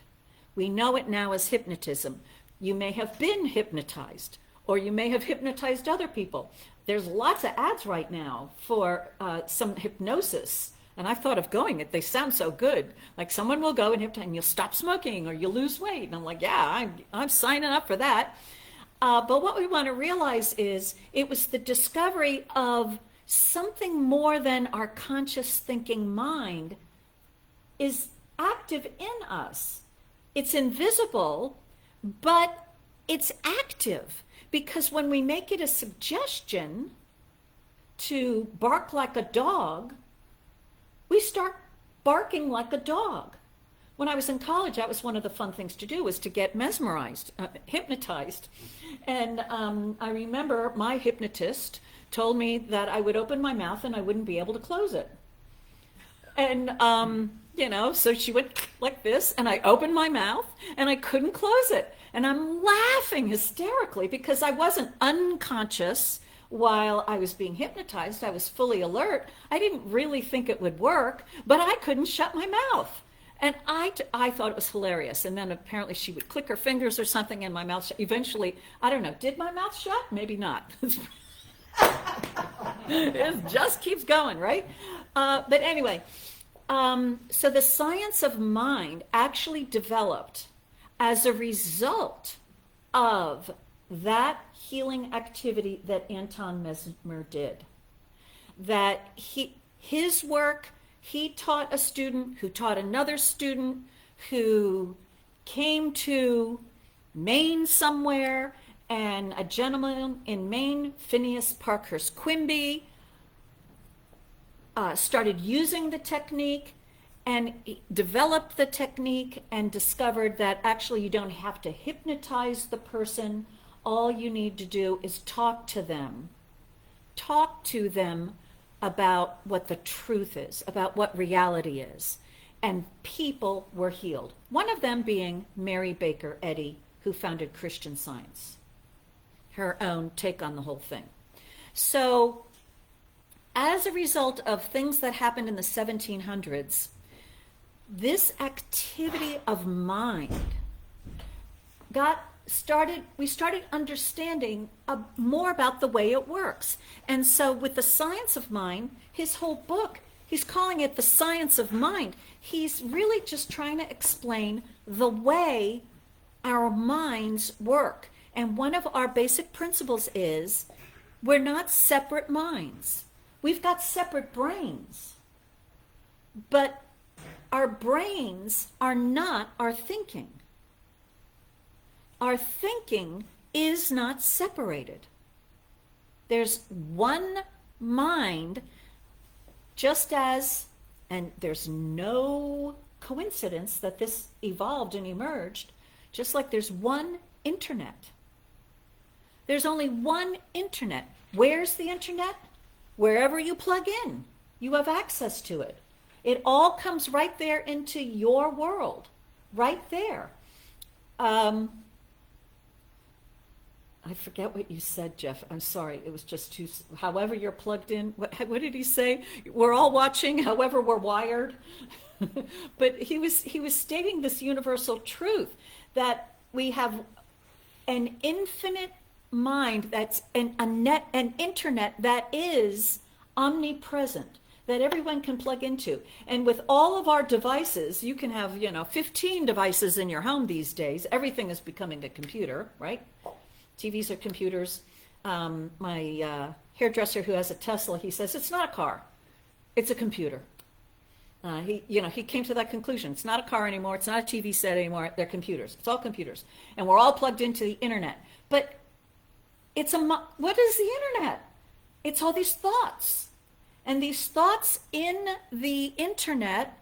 We know it now as hypnotism. You may have been hypnotized, or you may have hypnotized other people. There's lots of ads right now for some hypnosis. And I've thought of going. They sound so good. Like someone will go and you'll stop smoking or you'll lose weight. And I'm like, yeah, I'm signing up for that. But what we want to realize is it was the discovery of something more than our conscious thinking mind is active in us. It's invisible, but it's active. Because when we make it a suggestion to bark like a dog, we start barking like a dog. When I was in college, that was one of the fun things to do, was to get hypnotized. And I remember my hypnotist told me that I would open my mouth and I wouldn't be able to close it. And, so she went like this, and I opened my mouth and I couldn't close it. And I'm laughing hysterically because I wasn't unconscious while I was being hypnotized. I was fully alert. I didn't really think it would work, but I couldn't shut my mouth. And I thought it was hilarious. And then apparently she would click her fingers or something and my mouth shut. Eventually, I don't know, did my mouth shut? Maybe not. It just keeps going, right? But anyway, so the science of mind actually developed as a result of that healing activity that Anton Mesmer did. That his work, he taught a student who taught another student who came to Maine somewhere and a gentleman in Maine, Phineas Parkhurst Quimby, started using the technique and developed the technique and discovered that actually you don't have to hypnotize the person. All you need to do is talk to them. Talk to them about what the truth is, about what reality is. And people were healed. One of them being Mary Baker Eddy, who founded Christian Science. Her own take on the whole thing. So, as a result of things that happened in the 1700s, this activity of mind we started understanding more about the way it works. And so with the science of mind, his whole book, he's calling it the science of mind. He's really just trying to explain the way our minds work. And one of our basic principles is we're not separate minds. We've got separate brains. But our brains are not our thinking. Our thinking is not separated. There's one mind, just as, and there's no coincidence that this evolved and emerged, just like there's one internet. There's only one internet. Where's the internet? Wherever you plug in, you have access to it. It all comes right there into your world, right there. I forget what you said, Jeff. I'm sorry. It was just too, however you're plugged in. What did he say? We're all watching, however we're wired. But he was stating this universal truth that we have an infinite mind that's an internet that is omnipresent, that everyone can plug into. And with all of our devices, you can have, 15 devices in your home these days. Everything is becoming a computer, right? TVs are computers. My hairdresser who has a Tesla, he says, it's not a car, it's a computer. He came to that conclusion. It's not a car anymore. It's not a TV set anymore. They're computers. It's all computers. And we're all plugged into the internet. But what is the internet? It's all these thoughts. And these thoughts in the internet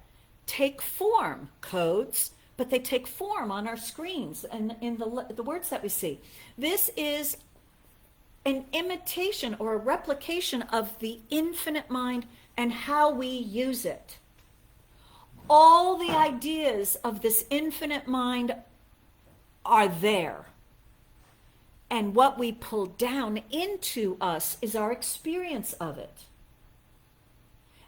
take form, codes, but they take form on our screens and in the words that we see. This is an imitation or a replication of the infinite mind and how we use it. All the ideas of this infinite mind are there. And what we pull down into us is our experience of it.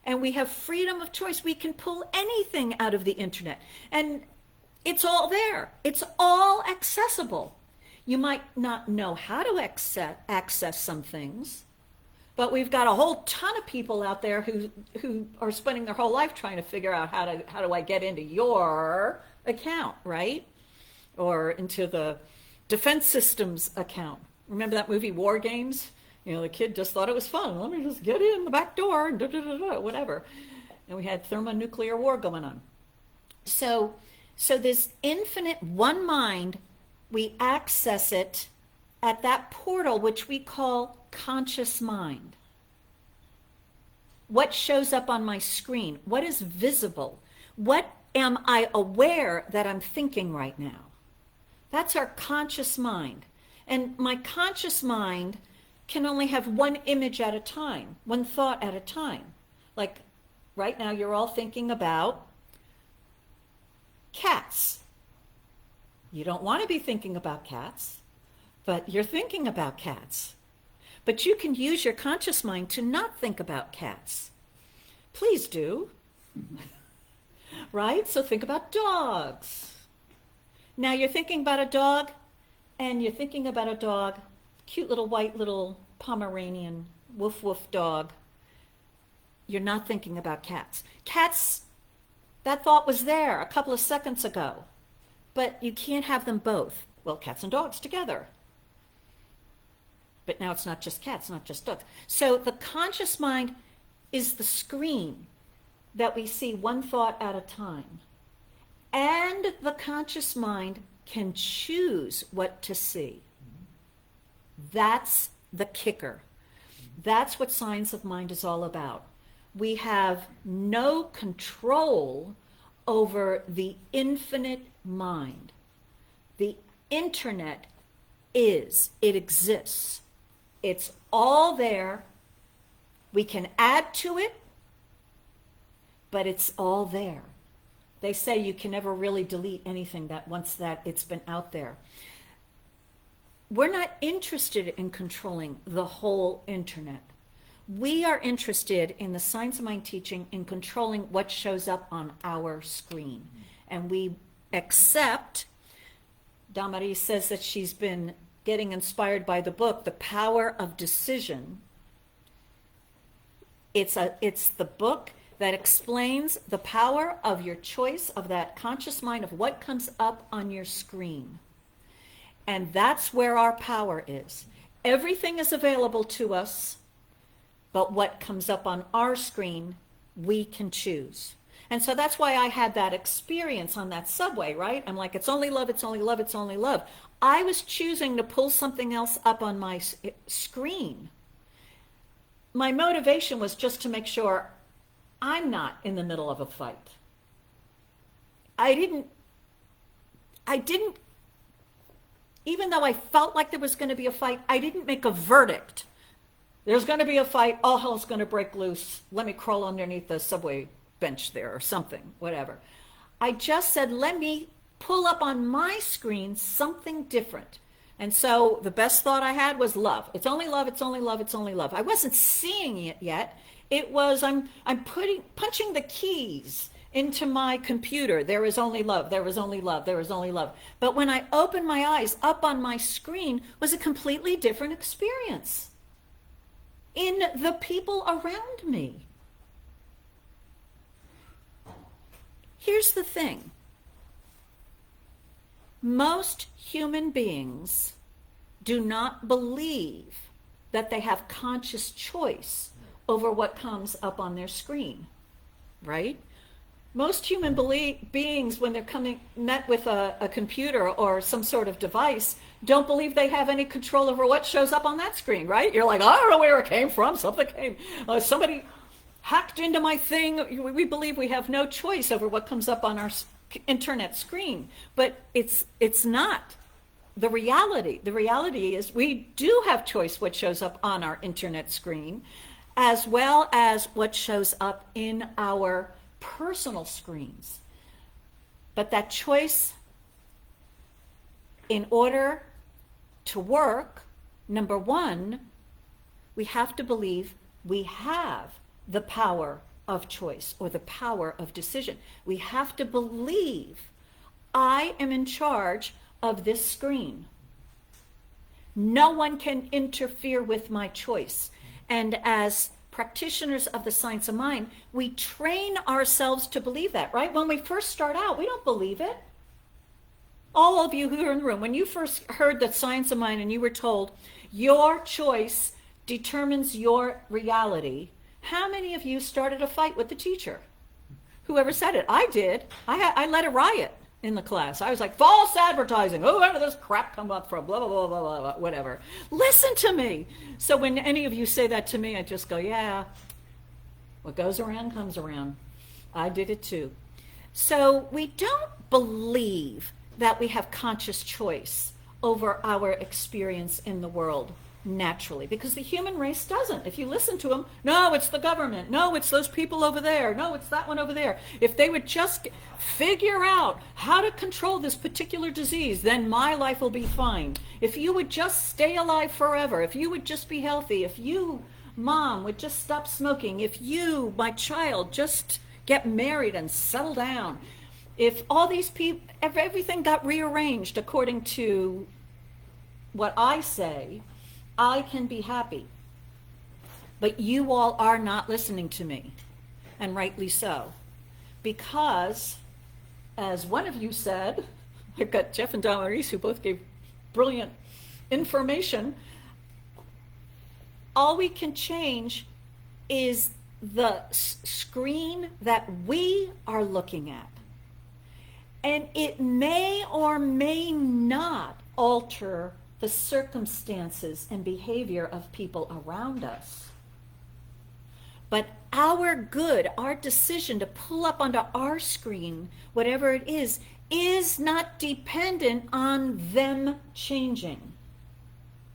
And we have freedom of choice. We can pull anything out of the internet. And it's all there. It's all accessible. You might not know how to access some things, but we've got a whole ton of people out there who are spending their whole life trying to figure out how do I get into your account, right? Or into the defense systems account. Remember that movie War Games? The kid just thought it was fun. Let me just get in the back door and whatever. And we had thermonuclear war going on. So this infinite one mind, we access it at that portal which we call conscious mind. What shows up on my screen? What is visible? What am I aware that I'm thinking right now? That's our conscious mind. And my conscious mind can only have one image at a time, one thought at a time. Like right now you're all thinking about cats. You don't want to be thinking about cats, but you're thinking about cats. But you can use your conscious mind to not think about cats. Please do. Right? So think about dogs. Now you're thinking about a dog, and you're thinking about a dog, cute little white little Pomeranian woof woof dog. You're not thinking about cats. Cats, that thought was there a couple of seconds ago, but you can't have them both. Well, cats and dogs together. But now it's not just cats, not just dogs. So the conscious mind is the screen that we see one thought at a time. And the conscious mind can choose what to see. That's the kicker. That's what science of mind is all about. We have no control over the infinite mind. The internet it exists. It's all there. We can add to it, but it's all there. They say you can never really delete anything that once that it's been out there. We're not interested in controlling the whole internet. We are interested in the science of mind teaching in controlling what shows up on our screen. And we accept, Dámaris says that she's been getting inspired by the book, The Power of Decision. It's the book that explains the power of your choice of that conscious mind of what comes up on your screen. And that's where our power is. Everything is available to us, but what comes up on our screen, we can choose. And so that's why I had that experience on that subway, right? I'm like, it's only love, it's only love, it's only love. I was choosing to pull something else up on my screen. My motivation was just to make sure I'm not in the middle of a fight. I didn't, even though I felt like there was going to be a fight, I didn't make a verdict. There's going to be a fight, all hell's going to break loose. Let me crawl underneath the subway bench there or something, whatever. I just said, let me pull up on my screen something different. And so the best thought I had was love. It's only love, it's only love, it's only love. I wasn't seeing it yet. It was, I'm punching the keys into my computer. There is only love, there is only love, there is only love. But when I opened my eyes, up on my screen was a completely different experience in the people around me. Here's the thing. Most human beings do not believe that they have conscious choice over what comes up on their screen, right? Most human beings, when they're met with a computer or some sort of device, don't believe they have any control over what shows up on that screen, right? You're like, I don't know where it came from. Somebody hacked into my thing. We believe we have no choice over what comes up on our internet screen, but it's not the reality. The reality is we do have choice what shows up on our internet screen, as well as what shows up in our personal screens. But that choice, in order to work, number one, we have to believe we have the power of choice or the power of decision. We have to believe I am in charge of this screen. No one can interfere with my choice. And as practitioners of the science of mind, we train ourselves to believe that, right? When we first start out, we don't believe it. All of you who are in the room, when you first heard the science of mind and you were told your choice determines your reality, how many of you started a fight with the teacher? Whoever said it? I did. I led a riot in the class. I was like, false advertising. Oh, where did this crap come up from? Blah, blah, blah, blah, blah, blah, whatever. Listen to me. So when any of you say that to me, I just go, yeah, what goes around comes around. I did it too. So we don't believe that we have conscious choice over our experience in the world naturally, because the human race doesn't. If you listen to them, no, it's the government. No, it's those people over there. No, it's that one over there. If they would just figure out how to control this particular disease, then my life will be fine. If you would just stay alive forever, if you would just be healthy, if you, mom, would just stop smoking, if you, my child, just get married and settle down, if all these people, everything got rearranged according to what I say, I can be happy. But you all are not listening to me, and rightly so. Because, as one of you said, I've got Jeff and Dámaris, who both gave brilliant information, all we can change is the screen that we are looking at. And it may or may not alter the circumstances and behavior of people around us. But our good, our decision to pull up onto our screen, whatever it is not dependent on them changing.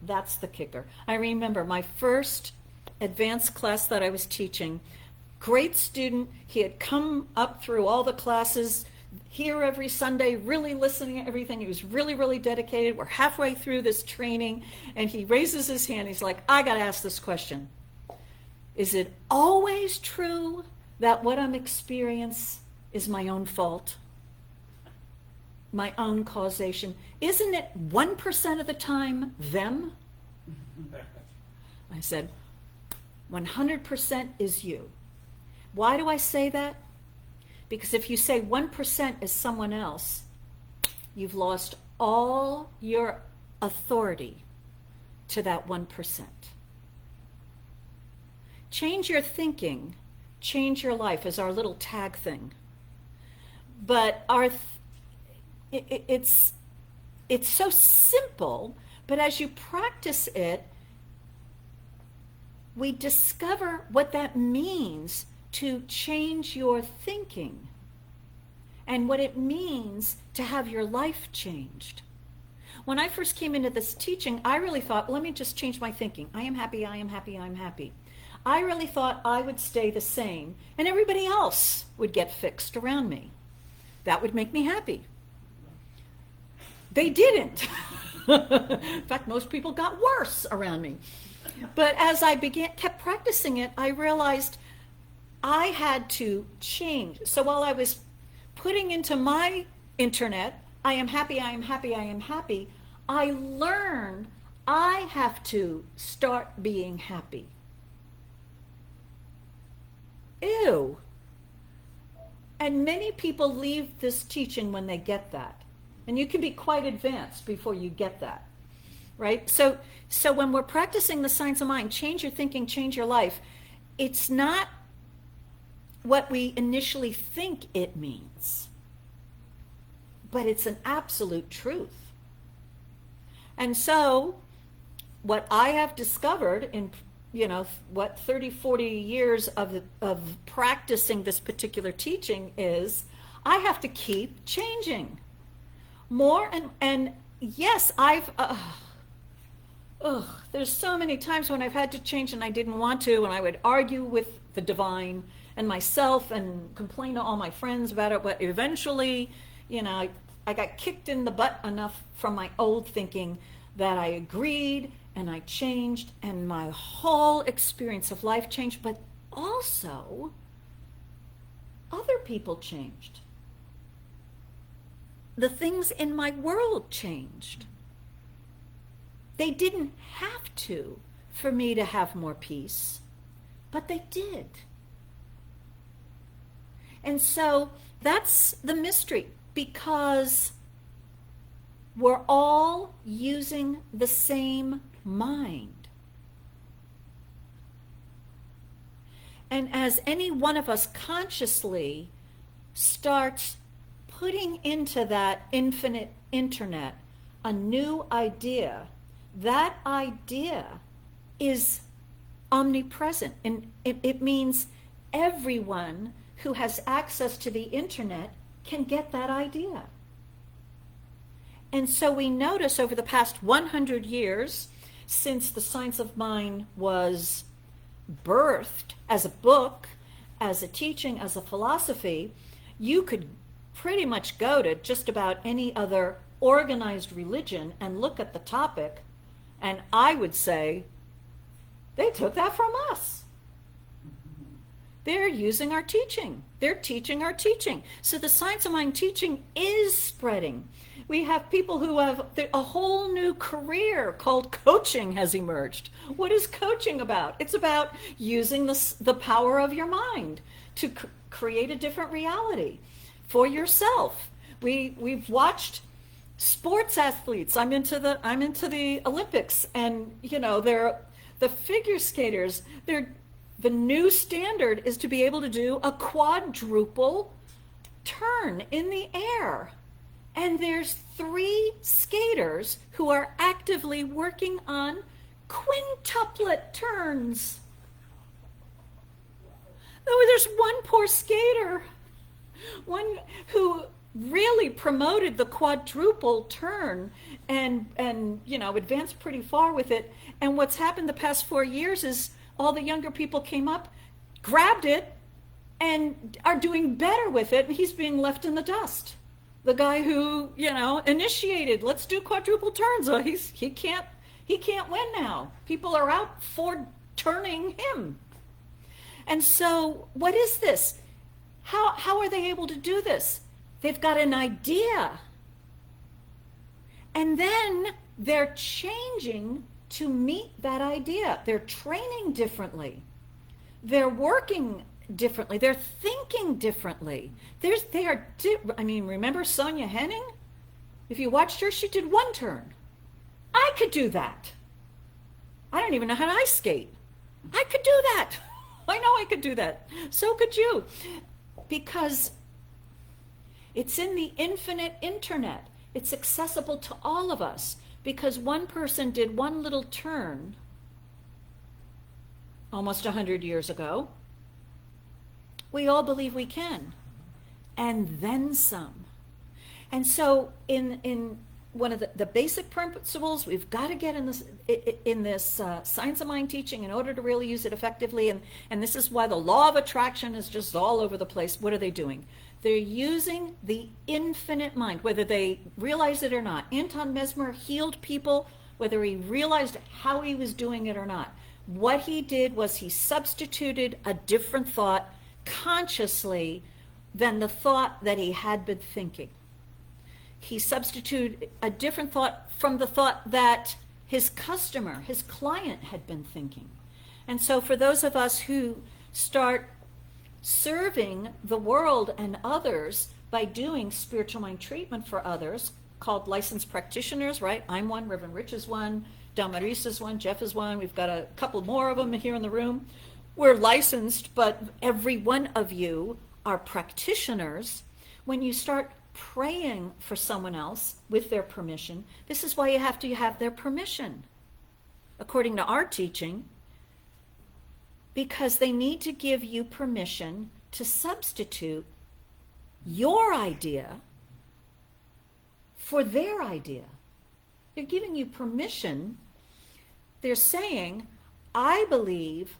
That's the kicker. I remember my first advanced class that I was teaching, great student. He had come up through all the classes, here every Sunday, really listening to everything. He was really, really dedicated. We're halfway through this training, and he raises his hand. He's like, I got to ask this question. Is it always true that what I'm experiencing is my own fault? My own causation? Isn't it 1% of the time them? I said, 100% is you. Why do I say that? Because if you say 1% is someone else, you've lost all your authority to that 1%. Change your thinking, change your life is our little tag thing. But it's so simple, but as you practice it, we discover what that means to change your thinking and what it means to have your life changed. When I first came into this teaching, I really thought, let me just change my thinking. I am happy, I am happy, I'm happy. I really thought I would stay the same and everybody else would get fixed around me. That would make me happy. They didn't. In fact, most people got worse around me. But as I kept practicing it, I realized I had to change. So while I was putting into my internet, I am happy, I am happy, I am happy, I learned I have to start being happy. Ew. And many people leave this teaching when they get that. And you can be quite advanced before you get that, right? So when we're practicing the science of mind, change your thinking, change your life, it's not what we initially think it means, but it's an absolute truth. And so what I have discovered in 30, 40 years of practicing this particular teaching is I have to keep changing more. And yes, there's so many times when I've had to change and I didn't want to, and I would argue with the divine and myself and complain to all my friends about it. But eventually, I got kicked in the butt enough from my old thinking that I agreed and I changed, and my whole experience of life changed, but also other people changed. The things in my world changed. They didn't have to for me to have more peace, but they did. And so that's the mystery, because we're all using the same mind. And as any one of us consciously starts putting into that infinite internet a new idea, that idea is omnipresent. And it means everyone who has access to the internet can get that idea. And so we notice over the past 100 years, since the science of mind was birthed as a book, as a teaching, as a philosophy, you could pretty much go to just about any other organized religion and look at the topic, and I would say, they took that from us. They're using our teaching. They're teaching our teaching. So the science of mind teaching is spreading. We have people who have a whole new career called coaching has emerged. What is coaching about? It's about using the power of your mind to create a different reality for yourself. We've watched sports athletes. I'm into the Olympics, and they're the figure skaters. The new standard is to be able to do a quadruple turn in the air. And there's 3 skaters who are actively working on quintuplet turns. There's one poor skater, one who really promoted the quadruple turn and advanced pretty far with it. And what's happened the past 4 years is all the younger people came up, grabbed it, and are doing better with it, and he's being left in the dust. The guy who, initiated, let's do quadruple turns. Oh, he can't win now. People are out for turning him. And so what is this? How are they able to do this? They've got an idea. And then they're changing to meet that idea. They're training differently. They're working differently. They're thinking differently. Remember Sonia Henning? If you watched her, she did 1 turn. I could do that. I don't even know how to ice skate. I could do that. I know I could do that. So could you. Because it's in the infinite internet. It's accessible to all of us. Because one person did 1 little turn almost 100 years ago. We all believe we can. And then some. And so in one of the basic principles we've got to get in this science of mind teaching in order to really use it effectively, and this is why the law of attraction is just all over the place. What are they doing? They're using the infinite mind, whether they realize it or not. Anton Mesmer healed people, whether he realized how he was doing it or not. What he did was he substituted a different thought consciously than the thought that he had been thinking. He substituted a different thought from the thought that his customer, his client, had been thinking. And so for those of us who start serving the world and others by doing spiritual mind treatment for others, called licensed practitioners, right? I'm one, Reverend Rich is one, Dámaris is one, Jeff is one, we've got a couple more of them here in the room. We're licensed, but every one of you are practitioners. When you start praying for someone else with their permission, this is why you have to have their permission, according to our teaching, because they need to give you permission to substitute your idea for their idea. They're giving you permission. They're saying, I believe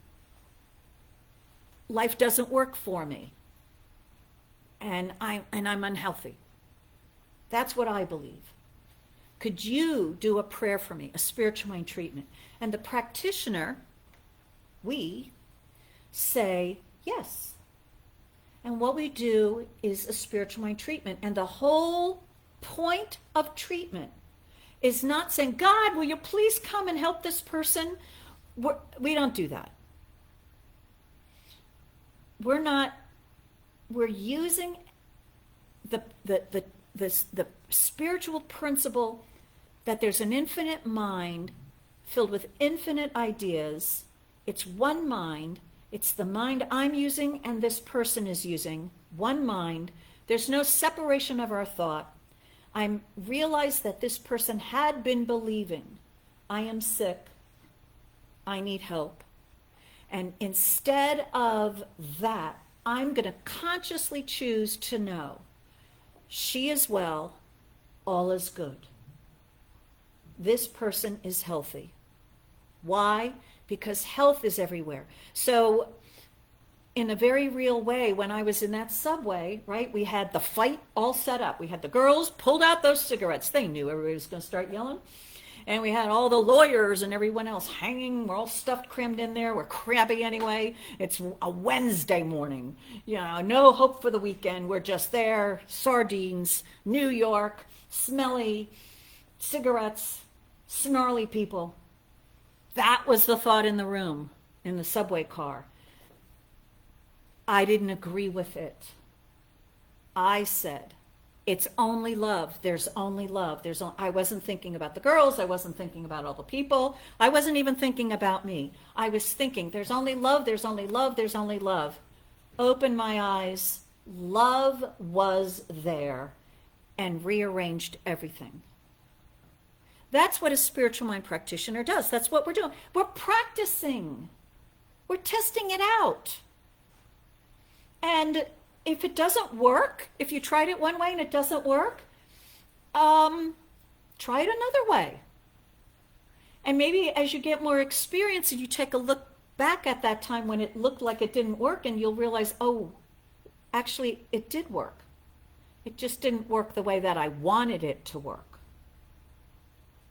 life doesn't work for me, and I'm unhealthy. That's what I believe. Could you do a prayer for me, a spiritual mind treatment? And the practitioner, we say yes. And what we do is a spiritual mind treatment. And the whole point of treatment is not saying, God, will you please come and help this person? We don't do that. We're using the spiritual principle that there's an infinite mind filled with infinite ideas. It's one mind. It's the mind I'm using and this person is using. One mind. There's no separation of our thought. I realized that this person had been believing, I am sick, I need help. And instead of that, I'm going to consciously choose to know she is well, all is good. This person is healthy. Why? Because health is everywhere. So in a very real way, when I was in that subway, right, we had the fight all set up. We had the girls pulled out those cigarettes. They knew everybody was going to start yelling. And we had all the lawyers and everyone else hanging. We're all stuffed, crammed in there. We're crabby anyway. It's a Wednesday morning. No hope for the weekend. We're just there. Sardines, New York, smelly, cigarettes, snarly people. That was the thought in the room, in the subway car. I didn't agree with it. I said, it's only love. There's only love. I wasn't thinking about the girls. I wasn't thinking about all the people. I wasn't even thinking about me. I was thinking, there's only love. There's only love. There's only love. Open my eyes. Love was there. and rearranged everything. That's what a spiritual mind practitioner does. That's what we're doing. We're practicing. We're testing it out. And if it doesn't work, if you tried it one way and it doesn't work, try it another way. And maybe as you get more experience and you take a look back at that time when it looked like it didn't work, and you'll realize, oh, actually it did work. It just didn't work the way that I wanted it to work.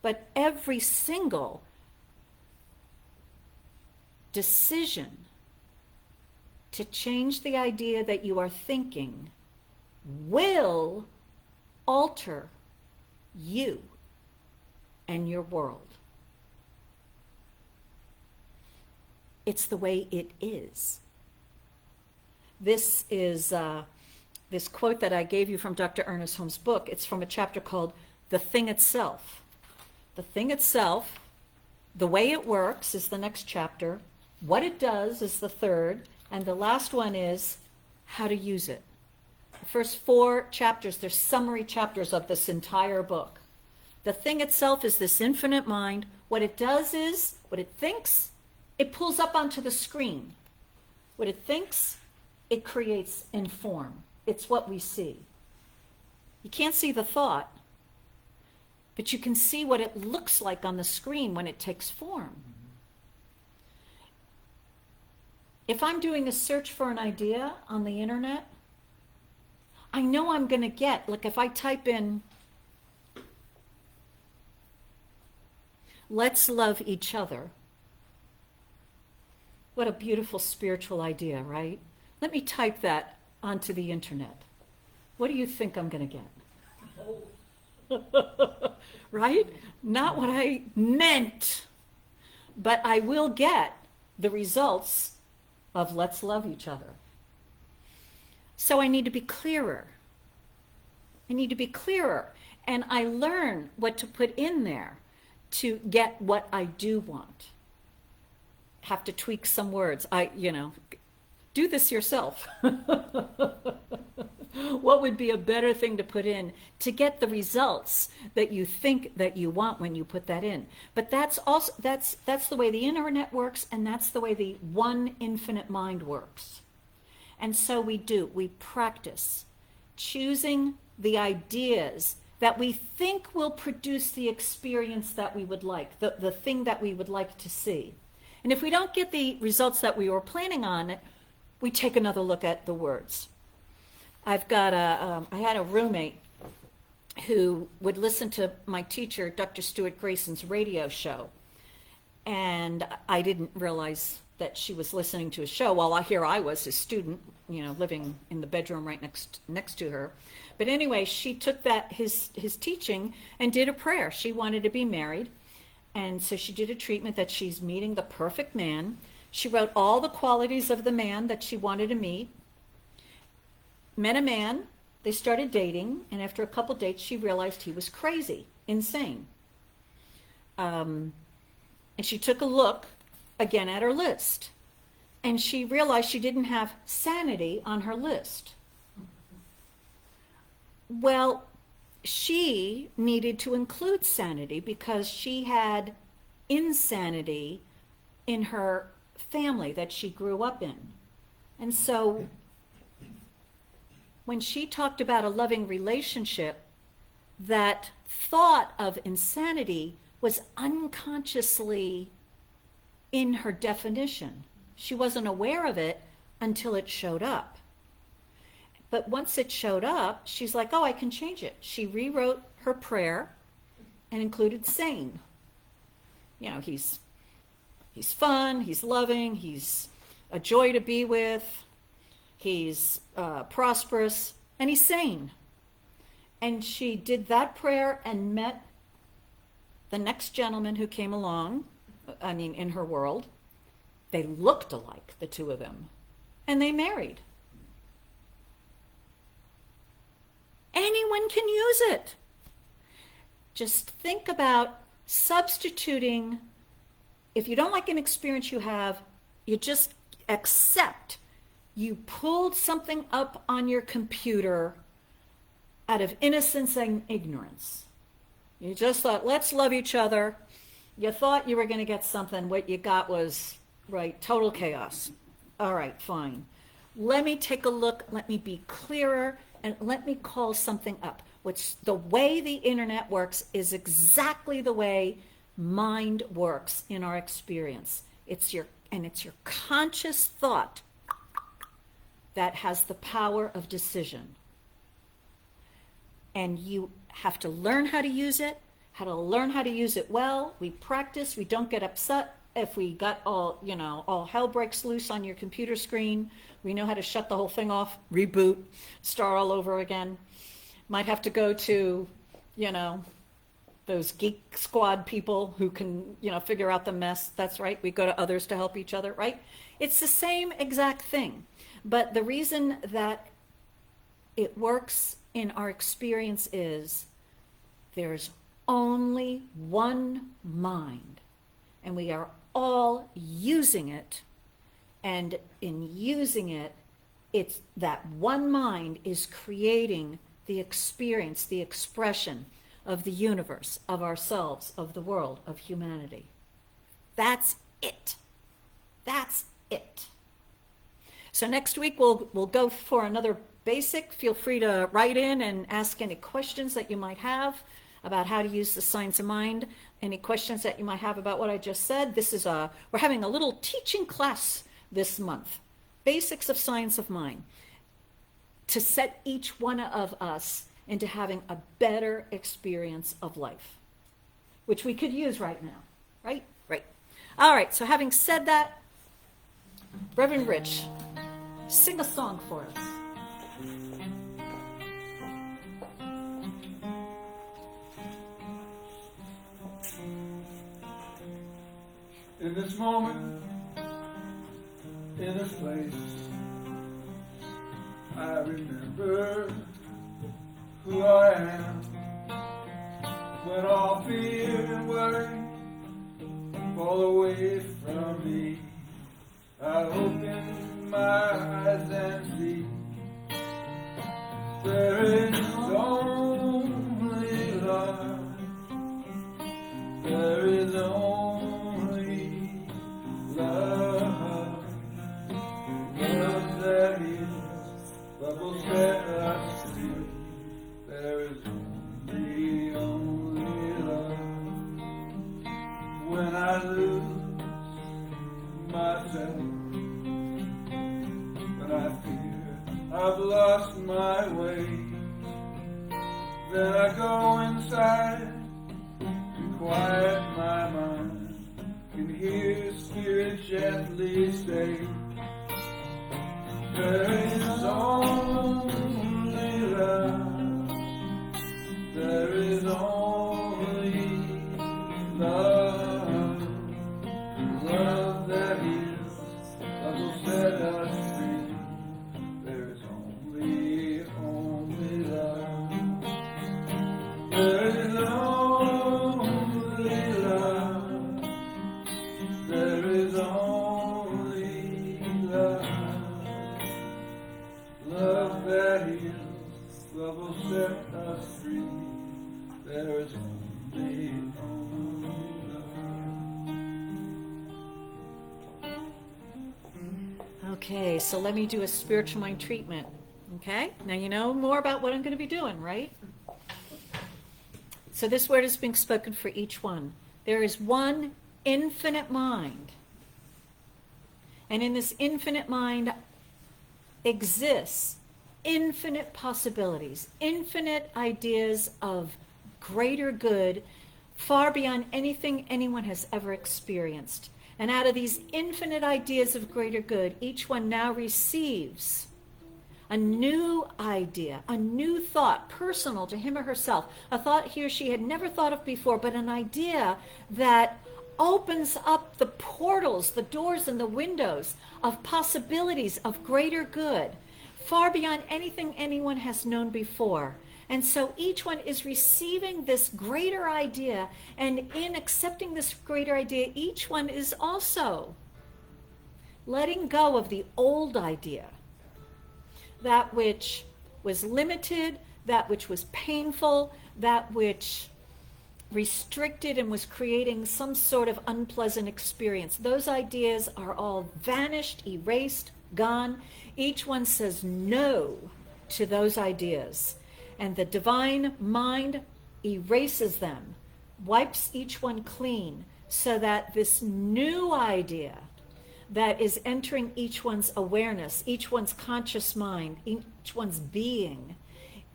But every single decision to change the idea that you are thinking will alter you and your world. It's the way it is. This is this quote that I gave you from Dr. Ernest Holmes' book. It's from a chapter called The Thing Itself. The Thing Itself, the way it works is the next chapter. What it does is the third. And the last one is how to use it. The first 4 chapters, they're summary chapters of this entire book. The thing itself is this infinite mind. What it does is, what it thinks, it pulls up onto the screen. What it thinks, it creates in form. It's what we see. You can't see the thought, but you can see what it looks like on the screen when it takes form. If I'm doing a search for an idea on the internet, I know I'm going to get, like if I type in, let's love each other. What a beautiful spiritual idea, right? Let me type that onto the internet. What do you think I'm going to get? Right? Not what I meant, but I will get the results of let's love each other. So I need to be clearer. I need to be clearer. And I learn what to put in there to get what I do want. Have to tweak some words. Do this yourself. What would be a better thing to put in to get the results that you think that you want when you put that in? But that's the way the internet works, and that's the way the one infinite mind works. And so we practice choosing the ideas that we think will produce the experience that we would like, the thing that we would like to see. And if we don't get the results that we were planning on, we take another look at the words. I had a roommate who would listen to my teacher, Dr. Stuart Grayson's radio show. And I didn't realize that she was listening to a show while here I was, his student, living in the bedroom right next to her. But anyway, she took his teaching and did a prayer. She wanted to be married. And so she did a treatment that she's meeting the perfect man. She wrote all the qualities of the man that she wanted to meet. Met a man, they started dating, and after a couple dates, she realized he was crazy, insane. And she took a look again at her list, and she realized she didn't have sanity on her list. Well, she needed to include sanity because she had insanity in her family that she grew up in. And so when she talked about a loving relationship, that thought of insanity was unconsciously in her definition. She wasn't aware of it until it showed up. But once it showed up, she's like, oh, I can change it. She rewrote her prayer and included sane. He's fun, he's loving, he's a joy to be with, he's prosperous, and he's sane. And she did that prayer and met the next gentleman who came along, in her world. They looked alike, the two of them, and they married. Anyone can use it. Just think about substituting. If you don't like an experience you have, you just accept. You pulled something up on your computer out of innocence and ignorance. You just thought, let's love each other. You thought you were going to get something. What you got was, right, total chaos. All right, fine. Let me take a look. Let me be clearer, and let me call something up. The way the internet works is exactly the way mind works in our experience. It's your conscious thought that has the power of decision. And you have to learn how to use it, well. We practice. We don't get upset if we got all hell breaks loose on your computer screen. We know how to shut the whole thing off, reboot, start all over again. Might have to go to, those Geek Squad people who can, figure out the mess. That's right. We go to others to help each other, right? It's the same exact thing. But the reason that it works in our experience is there's only one mind, and we are all using it. And in using it, it's that one mind is creating the experience, the expression of the universe, of ourselves, of the world, of humanity. That's it. That's it. So next week we'll go for another basic. Feel free to write in and ask any questions that you might have about how to use the science of mind. Any questions that you might have about what I just said. We're having a little teaching class this month. Basics of science of mind. To set each one of us into having a better experience of life, which we could use right now, right? Right. All right, so having said that, Reverend Rich, sing a song for us. In this moment, in this place, I remember who I am. When all fear and worry fall away from me, I open my eyes and see there is only love. There is only love. Love that heals, love will set us free. There is only love. When I lose myself, when I fear I've lost my way, then I go inside to quiet my mind, can hear Spirit gently say, there is only love. There is only love. Love that heals, love will set us free. There is only love. There is only love. There is only love. Love that heals, love will set us free. There is only love. Okay, so let me do a spiritual mind treatment. Okay, now you know more about what I'm going to be doing, right? So this word is being spoken for each one. There is one infinite mind. And in this infinite mind exists infinite possibilities, infinite ideas of greater good, far beyond anything anyone has ever experienced. And out of these infinite ideas of greater good, each one now receives a new idea, a new thought, personal to him or herself, a thought he or she had never thought of before, but an idea that opens up the portals, the doors and the windows of possibilities of greater good, far beyond anything anyone has known before. And so each one is receiving this greater idea, and in accepting this greater idea, each one is also letting go of the old idea, that which was limited, that which was painful, that which restricted and was creating some sort of unpleasant experience. Those ideas are all vanished, erased, gone. Each one says no to those ideas. And the divine mind erases them, wipes each one clean, so that this new idea that is entering each one's awareness, each one's conscious mind, each one's being,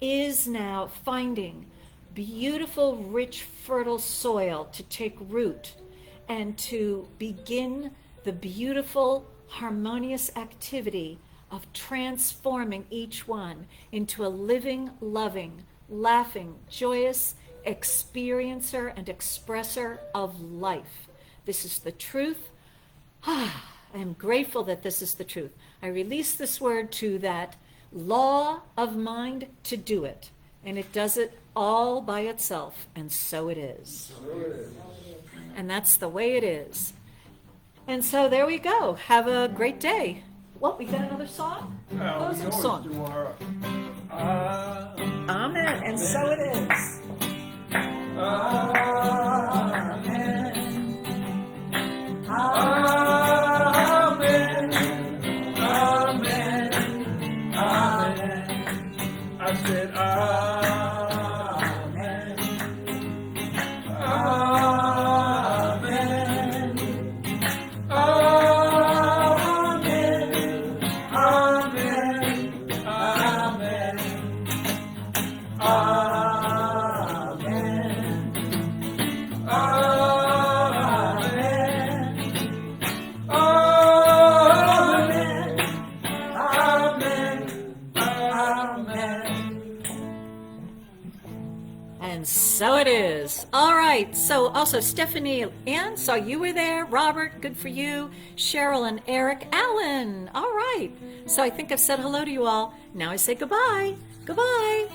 is now finding beautiful, rich, fertile soil to take root and to begin the beautiful, harmonious activity of transforming each one into a living, loving, laughing, joyous experiencer and expresser of life. This is the truth. I am grateful that this is the truth. I release this word to that law of mind to do it, and it does it all by itself, and so it is. And that's the way it is. And so there we go. Have a great day. What, we got another song? Closing song. Do our, Amen. And so it is. Amen. Amen. Amen. Amen. I said amen. Amen. Amen. Amen. And so it is. All right. So also Stephanie Ann, saw you were there. Robert, good for you. Cheryl and Eric. Alan. All right. So I think I've said hello to you all. Now I say goodbye. Goodbye.